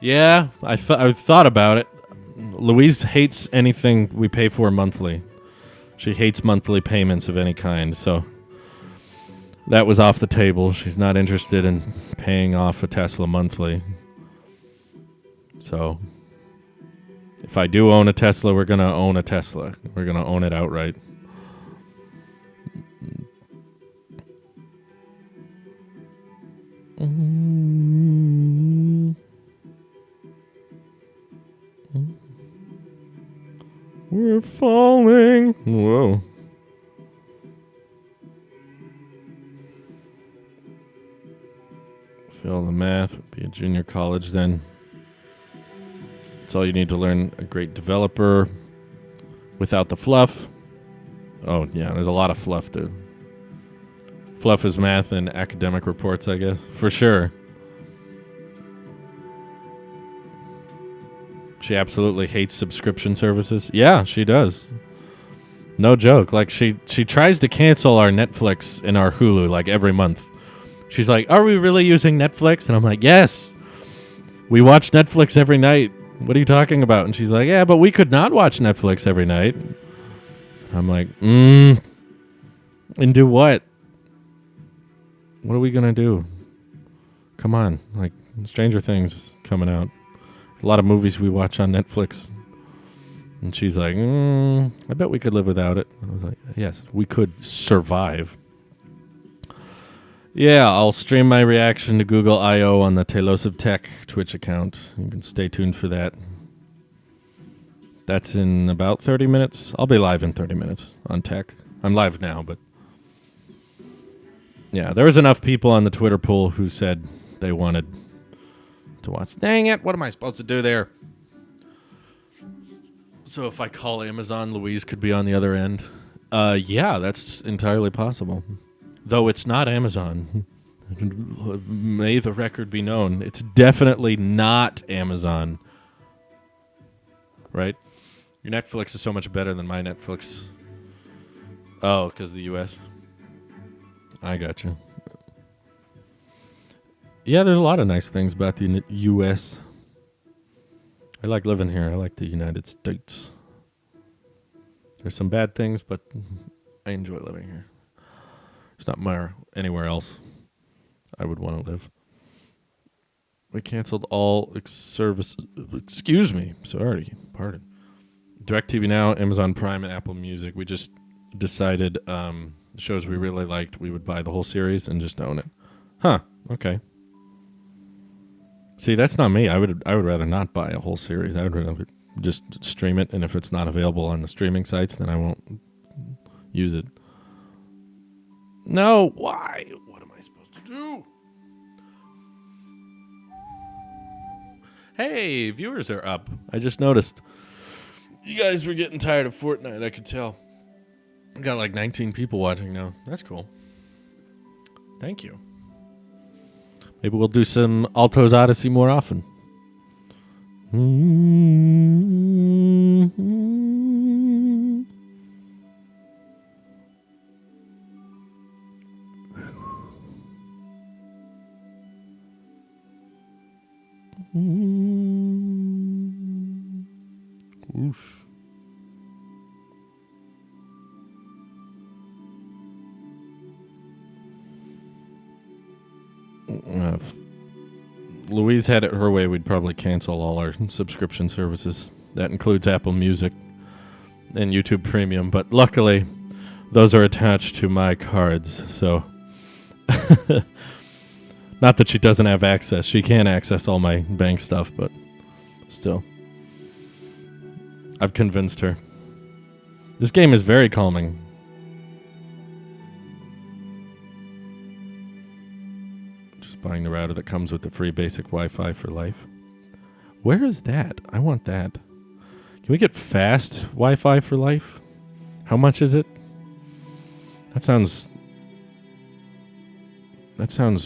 Yeah, I thought about it. Louise hates anything we pay for monthly. She hates monthly payments of any kind, so that was off the table. She's not interested in paying off a Tesla monthly. So if I do own a Tesla, we're going to own a Tesla. We're going to own it outright. We're falling. Whoa. Fail the math, would be a junior college then. That's all you need to learn a great developer without the fluff. Oh, yeah, there's a lot of fluff, dude. Fluff is math and academic reports, I guess. For sure. She absolutely hates subscription services. Yeah, she does. No joke. Like, she tries to cancel our Netflix and our Hulu, like, every month. She's like, are we really using Netflix? And I'm like, yes. We watch Netflix every night. What are you talking about? And she's like, yeah, but we could not watch Netflix every night. I'm like, and do what? What are we going to do? Come on. Like, Stranger Things is coming out. A lot of movies we watch on Netflix. And she's like, I bet we could live without it. And I was like, yes, we could survive. Yeah, I'll stream my reaction to Google I.O. on the Talos of Tech Twitch account. You can stay tuned for that. That's in about 30 minutes. I'll be live in 30 minutes on Tech. I'm live now, but... yeah, there was enough people on the Twitter poll who said they wanted to watch. Dang it, what am I supposed to do there? So if I call Amazon, Louise could be on the other end. Yeah, that's entirely possible. Though it's not Amazon. May the record be known. It's definitely not Amazon. Right? Your Netflix is so much better than my Netflix. Oh, because of the U.S.? I got you. Yeah, there's a lot of nice things about the U.S. I like living here. I like the United States. There's some bad things, but I enjoy living here. It's not anywhere else I would want to live. We canceled all service. Excuse me. Sorry. Pardon. DirecTV Now, Amazon Prime, and Apple Music. We just decided shows we really liked, we would buy the whole series and just own it. Huh. Okay. See, that's not me. I would rather not buy a whole series. I would rather just stream it, and if it's not available on the streaming sites, then I won't use it. No, why? What am I supposed to do? Hey, viewers are up. I just noticed. You guys were getting tired of Fortnite, I could tell. I got like 19 people watching now. That's cool. Thank you. Maybe we'll do some Alto's Odyssey more often. Whoosh. If Louise had it her way, we'd probably cancel all our subscription services. That includes Apple Music and YouTube Premium, but luckily those are attached to my cards, so not that she doesn't have access. She can access all my bank stuff, but still. I've convinced her. This game is very calming. Just buying the router that comes with the free basic Wi-Fi for life. Where is that? I want that. Can we get fast Wi-Fi for life? How much is it? That sounds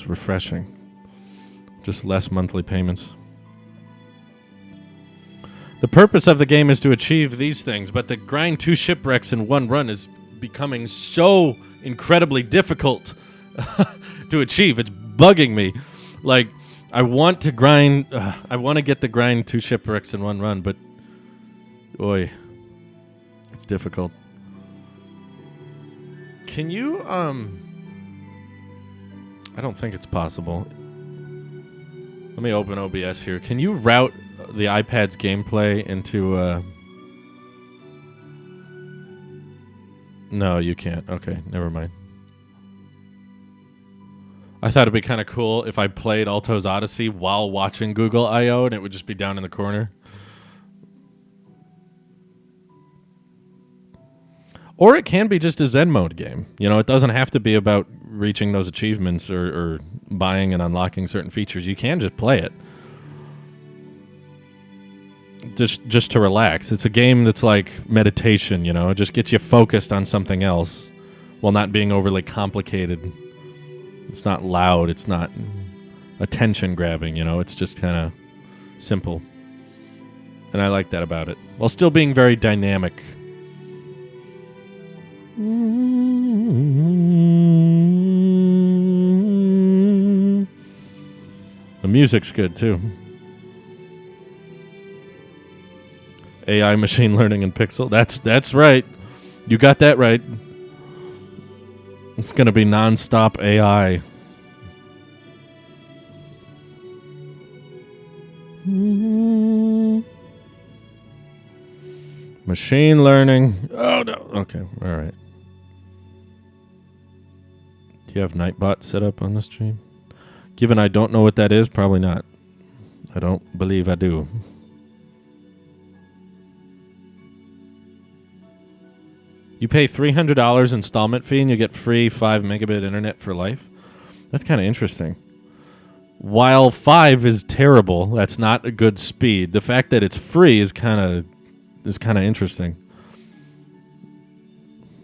refreshing. Just less monthly payments. The purpose of the game is to achieve these things, but the grind 2 shipwrecks in one run is becoming so incredibly difficult to achieve. It's bugging me. Like, I want to grind... I want to get the grind 2 shipwrecks in one run, but... Oy. It's difficult. Can you, I don't think it's possible. Let me open OBS here. Can you route the iPad's gameplay into, No, you can't. Okay, never mind. I thought it'd be kind of cool if I played Alto's Odyssey while watching Google I.O. and it would just be down in the corner. Or it can be just a Zen mode game. You know, it doesn't have to be about reaching those achievements or buying and unlocking certain features. You can just play it. Just to relax. It's a game that's like meditation, you know. It just gets you focused on something else while not being overly complicated. It's not loud. It's not attention grabbing, you know. It's just kind of simple. And I like that about it. While still being very dynamic. The music's good too. AI, machine learning, and pixel. That's right. You got that right. It's gonna be non-stop AI. Machine learning. Oh no. Okay. All right. Do you have Nightbot set up on the stream? Given I don't know what that is, probably not. I don't believe I do. You pay $300 installment fee and you get free 5 megabit internet for life? That's kind of interesting. While 5 is terrible, that's not a good speed. The fact that it's free is kind of interesting.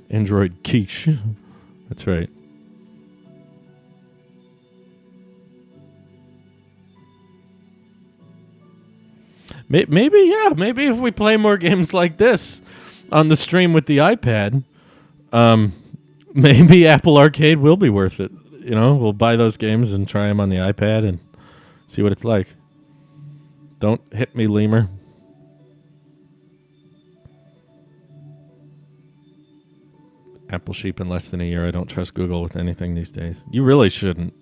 Android quiche. That's right. Maybe if we play more games like this on the stream with the iPad, maybe Apple Arcade will be worth it. You know, we'll buy those games and try them on the iPad and see what it's like. Don't hit me, lemur. Apple sheep in less than a year. I don't trust Google with anything these days. You really shouldn't.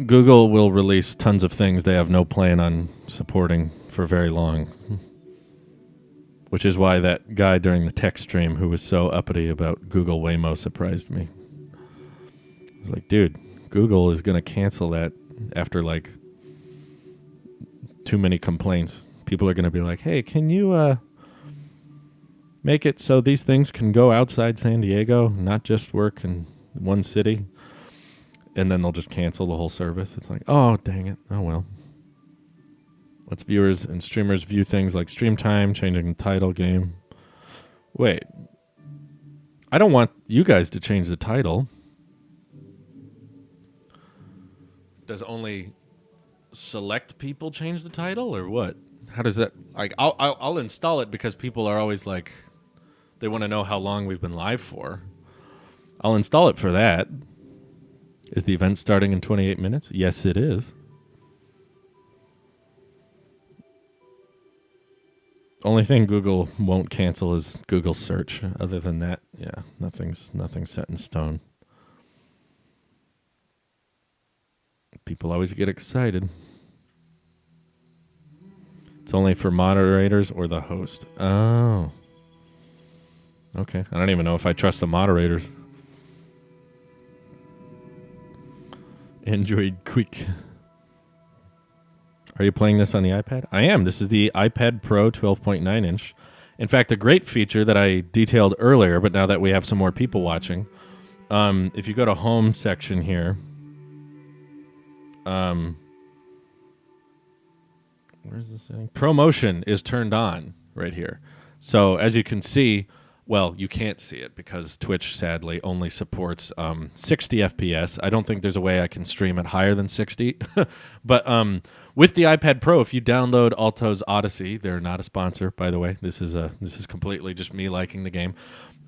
Google will release tons of things they have no plan on supporting for very long. Which is why that guy during the tech stream who was so uppity about Google Waymo surprised me. I was like, dude, Google is going to cancel that after like too many complaints. People are going to be like, hey, can you make it so these things can go outside San Diego, not just work in one city? And then they'll just cancel the whole service. It's like, oh, dang it. Oh, well. Let's viewers and streamers view things like stream time, changing the title game. Wait. I don't want you guys to change the title. Does only select people change the title or what? How does that... Like, I'll install it because people are always like... They want to know how long we've been live for. I'll install it for that. Is the event starting in 28 minutes? Yes, it is. Only thing Google won't cancel is Google search. Other than that, yeah, nothing's set in stone. People always get excited. It's only for moderators or the host. Oh. Okay. I don't even know if I trust the moderators. Android Quick. Are you playing this on the iPad? I am. This is the iPad Pro 12.9 inch. In fact, a great feature that I detailed earlier, but now that we have some more people watching, if you go to Home section here, where's the setting? ProMotion is turned on right here. So as you can see, well, you can't see it because Twitch, sadly, only supports 60 FPS. I don't think there's a way I can stream it higher than 60. But with the iPad Pro, if you download Alto's Odyssey, they're not a sponsor, by the way. This is completely just me liking the game.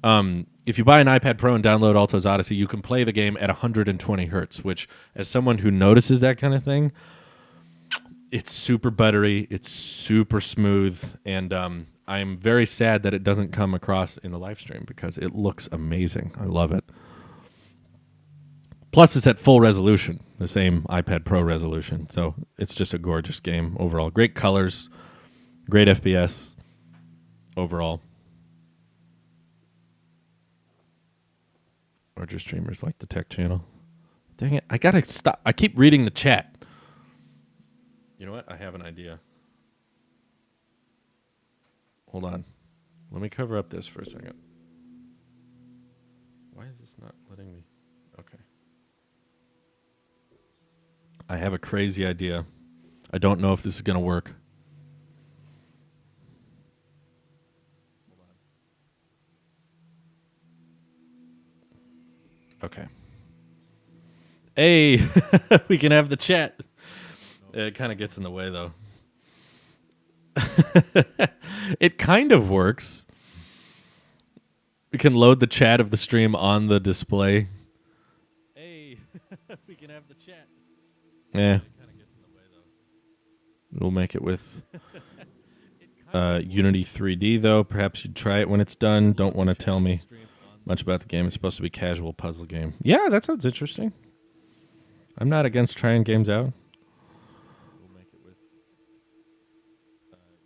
If you buy an iPad Pro and download Alto's Odyssey, you can play the game at 120 hertz, which, as someone who notices that kind of thing, it's super buttery, it's super smooth, and I'm very sad that it doesn't come across in the live stream because it looks amazing. I love it. Plus, it's at full resolution, the same iPad Pro resolution. So it's just a gorgeous game overall. Great colors, great FPS overall. Larger streamers like the tech channel. Dang it, I gotta stop. I keep reading the chat. You know what? I have an idea. Hold on. Let me cover up this for a second. Why is this not letting me? Okay. I have a crazy idea. I don't know if this is going to work. Okay. Hey, we can have the chat. It kind of gets in the way, though. It kind of works. We can load the chat of the stream on the display. Hey, we can have the chat. Yeah. It kind of gets in the way, though. We'll make it with Unity 3D, though. Perhaps you'd try it when it's done. Don't want to tell me much about the game. It's supposed to be a casual puzzle game. Yeah, that sounds interesting. I'm not against trying games out.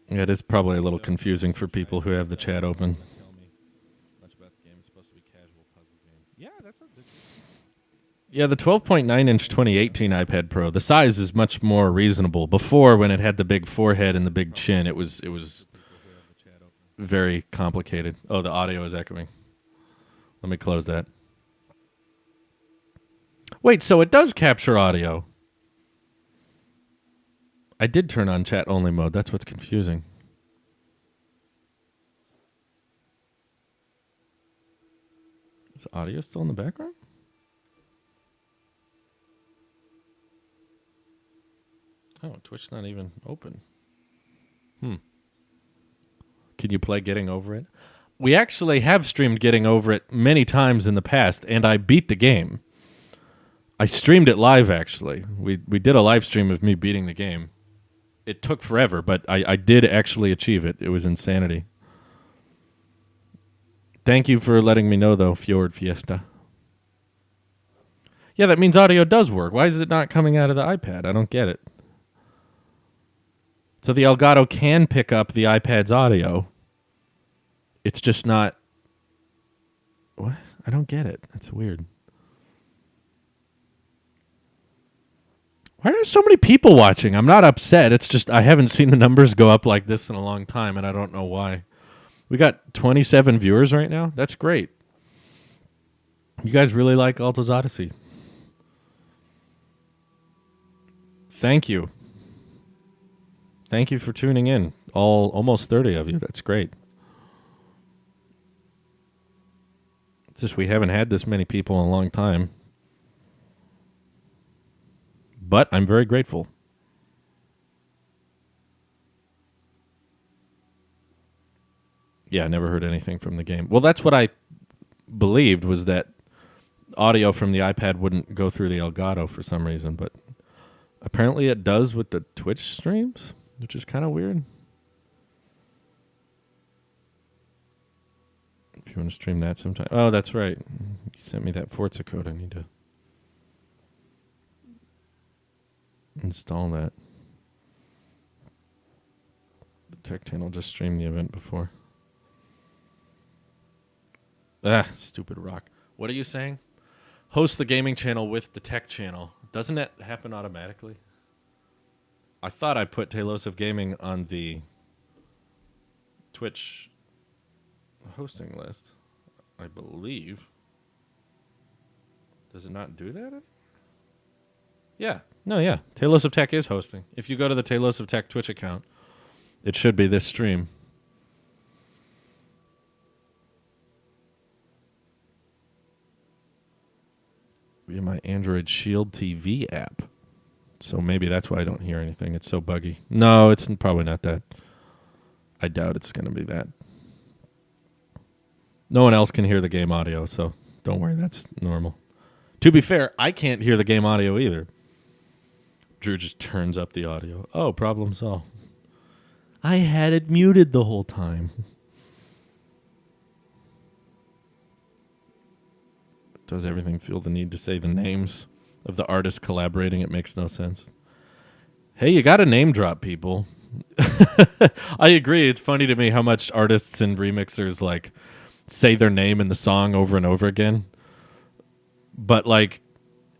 Yeah, it is probably a little confusing for people who have the chat open. Yeah, the 12.9-inch 2018 iPad Pro, the size is much more reasonable. Before, when it had the big forehead and the big chin, it was very complicated. Oh, the audio is echoing. Let me close that. Wait, so it does capture audio. I did turn on chat-only mode. That's what's confusing. Is audio still in the background? Oh, Twitch's not even open. Can you play Getting Over It? We actually have streamed Getting Over It many times in the past, and I beat the game. I streamed it live, actually. We did a live stream of me beating the game. It took forever, but I did actually achieve it. It was insanity. Thank you for letting me know, though, Fjord Fiesta. Yeah, that means audio does work. Why is it not coming out of the iPad? I don't get it. So the Elgato can pick up the iPad's audio. It's just not... What? I don't get it. That's weird. Why are there so many people watching? I'm not upset. It's just I haven't seen the numbers go up like this in a long time, and I don't know why. We got 27 viewers right now. That's great. You guys really like Alto's Odyssey. Thank you. Thank you for tuning in. Almost 30 of you. That's great. It's just we haven't had this many people in a long time. But I'm very grateful. Yeah, I never heard anything from the game. Well, that's what I believed, was that audio from the iPad wouldn't go through the Elgato for some reason, but apparently it does with the Twitch streams, which is kind of weird. If you want to stream that sometime. Oh, that's right. You sent me that Forza code. I need to install that. The tech channel just streamed the event before. Stupid rock. What are you saying? Host the gaming channel with the tech channel. Doesn't that happen automatically? I thought I put Talos of Gaming on the Twitch hosting list. I believe. Does it not do that? Yeah. No, yeah. Talos of Tech is hosting. If you go to the Talos of Tech Twitch account, it should be this stream. Via my Android Shield TV app. So maybe that's why I don't hear anything. It's so buggy. No, it's probably not that. I doubt it's going to be that. No one else can hear the game audio, so don't worry. That's normal. To be fair, I can't hear the game audio either. Drew just turns up the audio. Oh, problem solved. I had it muted the whole time. Does everything feel the need to say the names of the artists collaborating? It makes no sense. Hey, you got to name drop people. I agree. It's funny to me how much artists and remixers like say their name in the song over and over again. But like,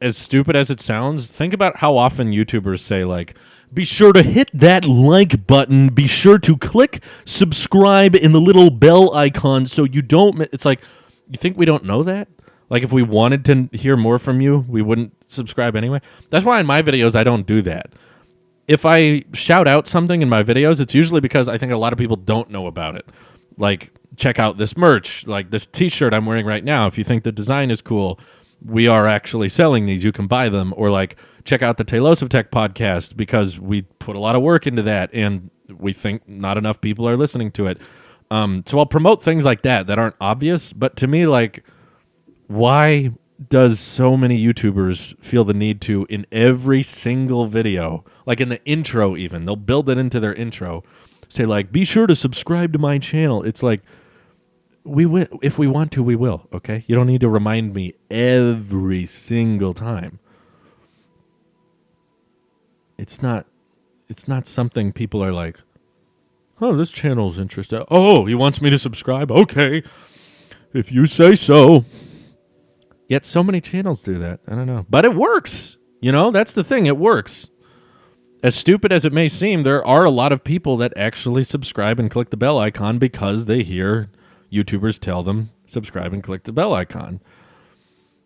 as stupid as it sounds, think about how often YouTubers say like, be sure to hit that like button. Be sure to click subscribe in the little bell icon so you don't... It's like, you think we don't know that? Like, if we wanted to hear more from you, we wouldn't subscribe anyway. That's why in my videos, I don't do that. If I shout out something in my videos, it's usually because I think a lot of people don't know about it. Like, check out this merch, like this t-shirt I'm wearing right now. If you think the design is cool, we are actually selling these. You can buy them. Or like, check out the Talos of Tech podcast because we put a lot of work into that and we think not enough people are listening to it. So I'll promote things like that aren't obvious. But to me, like, why does so many YouTubers feel the need to, in every single video, like in the intro even, they'll build it into their intro, say like, be sure to subscribe to my channel. It's like, we will, if we want to, we will, okay? You don't need to remind me every single time. It's not something people are like, oh, this channel's interesting. Oh, he wants me to subscribe? Okay, if you say so. Yet so many channels do that. I don't know. But it works. You know, that's the thing. It works. As stupid as it may seem, there are a lot of people that actually subscribe and click the bell icon because they hear YouTubers tell them, subscribe and click the bell icon.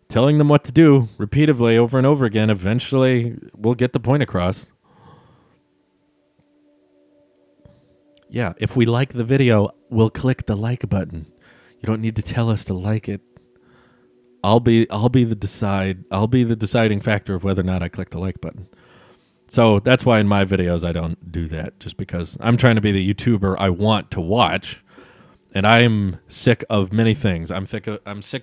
Telling them what to do repeatedly over and over again eventually will get the point across. Yeah, if we like the video, we'll click the like button. You don't need to tell us to like it. I'll be the deciding factor of whether or not I click the like button. So that's why in my videos I don't do that, just because I'm trying to be the YouTuber I want to watch, and I'm sick of many things. I'm sick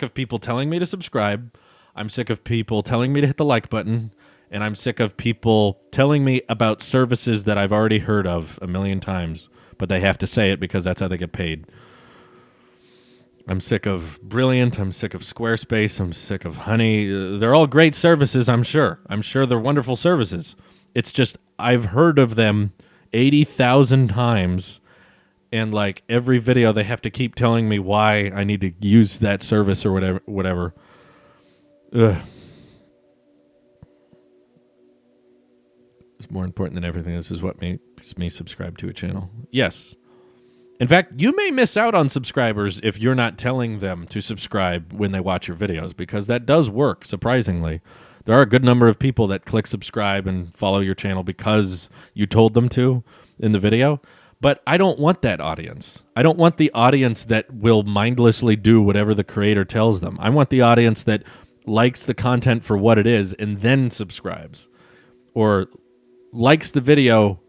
of people telling me to subscribe. I'm sick of people telling me to hit the like button, and I'm sick of people telling me about services that I've already heard of a million times, but they have to say it because that's how they get paid. I'm sick of Brilliant. I'm sick of Squarespace. I'm sick of Honey. They're all great services, I'm sure. I'm sure they're wonderful services. It's just I've heard of them 80,000 times, and like every video they have to keep telling me why I need to use that service or whatever. Ugh. It's more important than everything. This is what makes me subscribe to a channel. Yes. In fact, you may miss out on subscribers if you're not telling them to subscribe when they watch your videos, because that does work, surprisingly. There are a good number of people that click subscribe and follow your channel because you told them to in the video. But I don't want that audience. I don't want the audience that will mindlessly do whatever the creator tells them. I want the audience that likes the content for what it is and then subscribes, or likes the video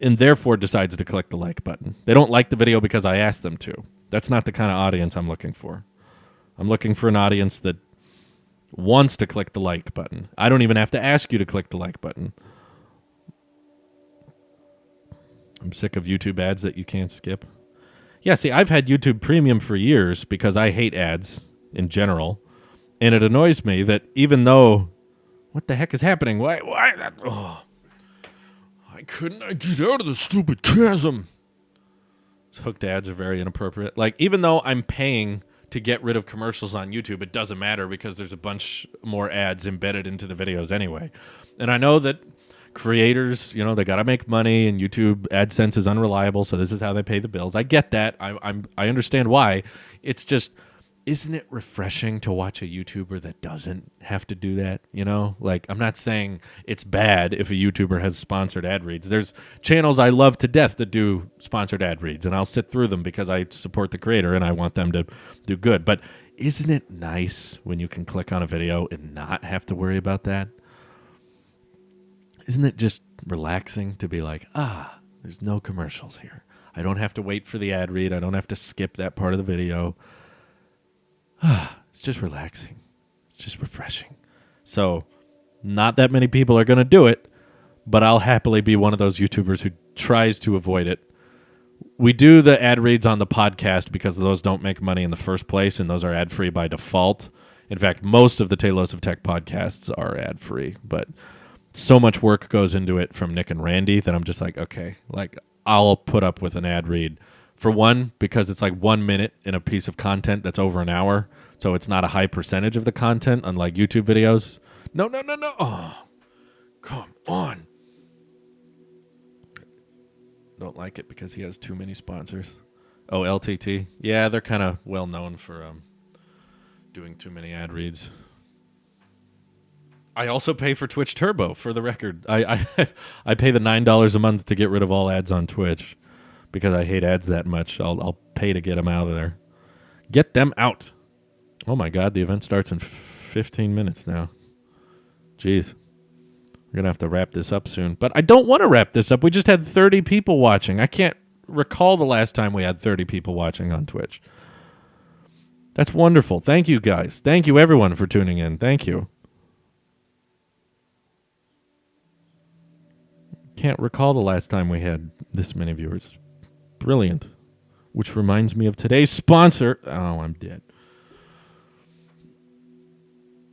and therefore decides to click the like button. They don't like the video because I asked them to. That's not the kind of audience I'm looking for. I'm looking for an audience that wants to click the like button. I don't even have to ask you to click the like button. I'm sick of YouTube ads that you can't skip. Yeah, see, I've had YouTube Premium for years because I hate ads in general. And it annoys me that even though... What the heck is happening? Why? Oh. I couldn't get out of the stupid chasm. These hooked ads are very inappropriate. Like, even though I'm paying to get rid of commercials on YouTube, it doesn't matter because there's a bunch more ads embedded into the videos anyway. And I know that creators, you know, they got to make money, and YouTube AdSense is unreliable, so this is how they pay the bills. I get that. I understand why. It's just, isn't it refreshing to watch a YouTuber that doesn't have to do that? You know, like, I'm not saying it's bad if a YouTuber has sponsored ad reads. There's channels I love to death that do sponsored ad reads, and I'll sit through them because I support the creator and I want them to do good. But isn't it nice when you can click on a video and not have to worry about that? Isn't it just relaxing to be like, there's no commercials here. I don't have to wait for the ad read. I don't have to skip that part of the video. It's just relaxing. It's just refreshing. So not that many people are going to do it, but I'll happily be one of those YouTubers who tries to avoid it. We do the ad reads on the podcast because those don't make money in the first place, and those are ad-free by default. In fact, most of the Talos of Tech podcasts are ad-free, but so much work goes into it from Nick and Randy that I'm just like, okay, like, I'll put up with an ad read. For one, because it's like 1 minute in a piece of content that's over an hour, so it's not a high percentage of the content, unlike YouTube videos. No. Oh, come on. Don't like it because he has too many sponsors. Oh, LTT. Yeah, they're kind of well known for doing too many ad reads. I also pay for Twitch Turbo, for the record. I pay the $9 a month to get rid of all ads on Twitch. Because I hate ads that much, I'll pay to get them out of there. Get them out. Oh my God, the event starts in 15 minutes now. Jeez. We're going to have to wrap this up soon. But I don't want to wrap this up. We just had 30 people watching. I can't recall the last time we had 30 people watching on Twitch. That's wonderful. Thank you, guys. Thank you, everyone, for tuning in. Thank you. Can't recall the last time we had this many viewers. Brilliant. Which reminds me of today's sponsor. Oh, I'm dead.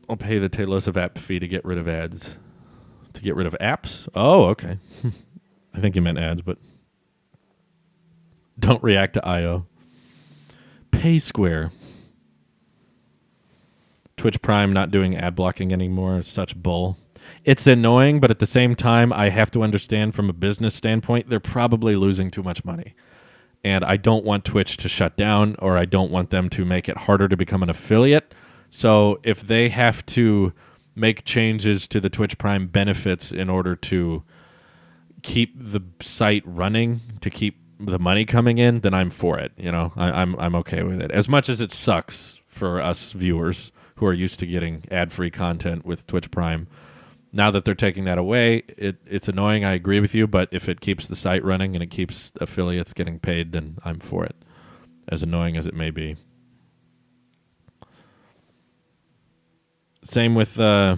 I'll pay the Talos of App fee to get rid of ads. To get rid of apps? Oh, okay. I think you meant ads, but don't react to IO. Pay Square. Twitch Prime not doing ad blocking anymore is such bull. It's annoying, but at the same time, I have to understand from a business standpoint, they're probably losing too much money. And I don't want Twitch to shut down, or I don't want them to make it harder to become an affiliate. So if they have to make changes to the Twitch Prime benefits in order to keep the site running, to keep the money coming in, then I'm for it. You know, I'm okay with it. As much as it sucks for us viewers who are used to getting ad-free content with Twitch Prime, now that they're taking that away, it's annoying. I agree with you, but if it keeps the site running and it keeps affiliates getting paid, then I'm for it, as annoying as it may be. Same with the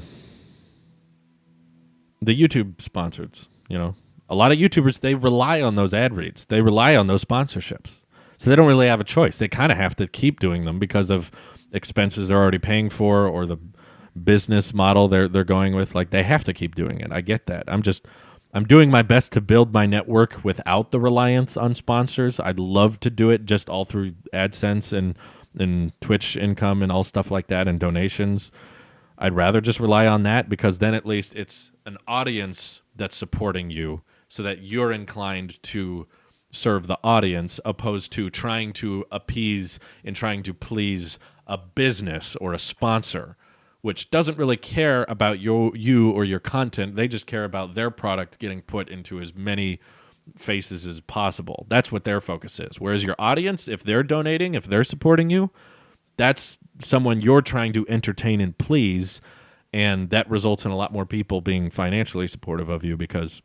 YouTube sponsors. You know, a lot of YouTubers, they rely on those ad reads. They rely on those sponsorships. So they don't really have a choice. They kind of have to keep doing them because of expenses they're already paying for or the business model they're going with. Like, they have to keep doing it. I get that. I'm doing my best to build my network without the reliance on sponsors. I'd love to do it just all through AdSense and Twitch income and all stuff like that and donations. I'd rather just rely on that because then at least it's an audience that's supporting you so that you're inclined to serve the audience opposed to trying to appease and trying to please a business or a sponsor, which doesn't really care about you or your content. They just care about their product getting put into as many faces as possible. That's what their focus is. Whereas your audience, if they're donating, if they're supporting you, that's someone you're trying to entertain and please, and that results in a lot more people being financially supportive of you because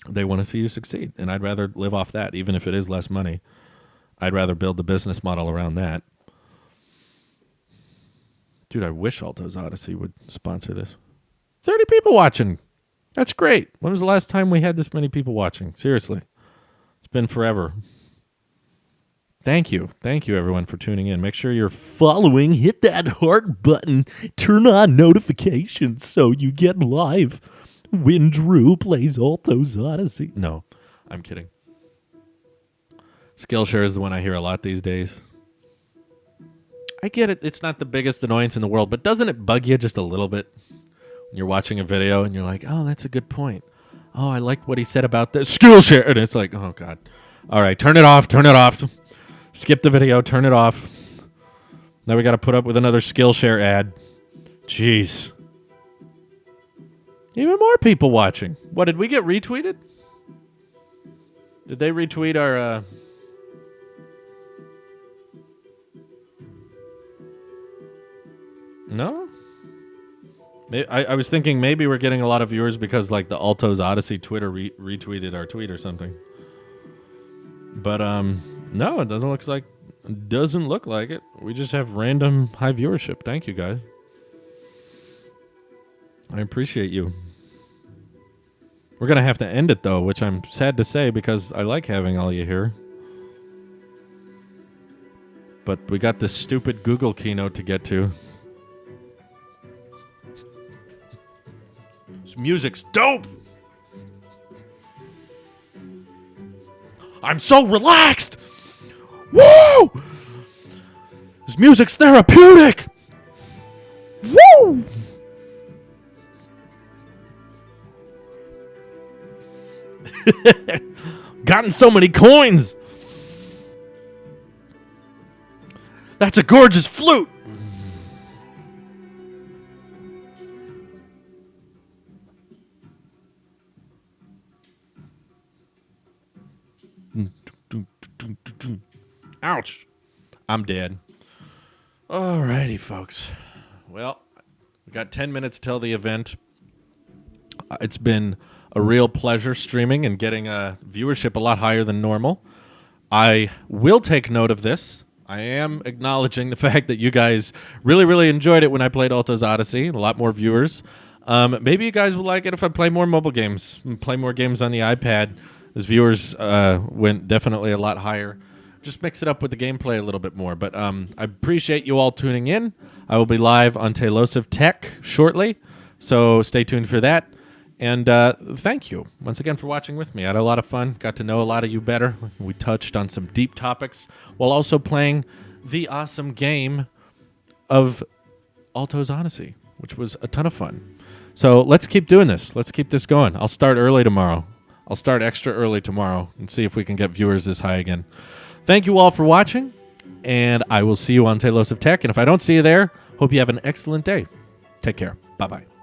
they want to see you succeed. And I'd rather live off that, even if it is less money. I'd rather build the business model around that. Dude, I wish Alto's Odyssey would sponsor this. 30 people watching. That's great. When was the last time we had this many people watching? Seriously. It's been forever. Thank you. Thank you, everyone, for tuning in. Make sure you're following. Hit that heart button. Turn on notifications so you get live when Drew plays Alto's Odyssey. No, I'm kidding. Skillshare is the one I hear a lot these days. I get it. It's not the biggest annoyance in the world, but doesn't it bug you just a little bit when you're watching a video and you're like, oh, that's a good point. Oh, I liked what he said about this. Skillshare. And it's like, oh, God. All right, turn it off. Turn it off. Skip the video. Turn it off. Now we got to put up with another Skillshare ad. Jeez. Even more people watching. What, did we get retweeted? Did they retweet our... No? I was thinking maybe we're getting a lot of viewers because like the Alto's Odyssey Twitter retweeted our tweet or something. But no, it doesn't look like it. We just have random high viewership. Thank you, guys. I appreciate you. We're going to have to end it, though, which I'm sad to say because I like having all you here. But we got this stupid Google keynote to get to. This music's dope! I'm so relaxed! Woo! This music's therapeutic! Woo! Gotten so many coins! That's a gorgeous flute! Ouch. I'm dead. Alrighty, folks. Well, we got 10 minutes till the event. It's been a real pleasure streaming and getting viewership a lot higher than normal. I will take note of this. I am acknowledging the fact that you guys really, really enjoyed it when I played Alto's Odyssey. A lot more viewers. Maybe you guys will like it if I play more mobile games, play more games on the iPad. As viewers went definitely a lot higher. Just mix it up with the gameplay a little bit more. But I appreciate you all tuning in. I will be live on Talos of Tech shortly, so stay tuned for that. And thank you once again for watching with me. I had a lot of fun. Got to know a lot of you better. We touched on some deep topics while also playing the awesome game of Alto's Odyssey, which was a ton of fun. So let's keep doing this. Let's keep this going. I'll start early tomorrow. I'll start extra early tomorrow and see if we can get viewers this high again. Thank you all for watching, and I will see you on Talos of Tech. And if I don't see you there, hope you have an excellent day. Take care. Bye-bye.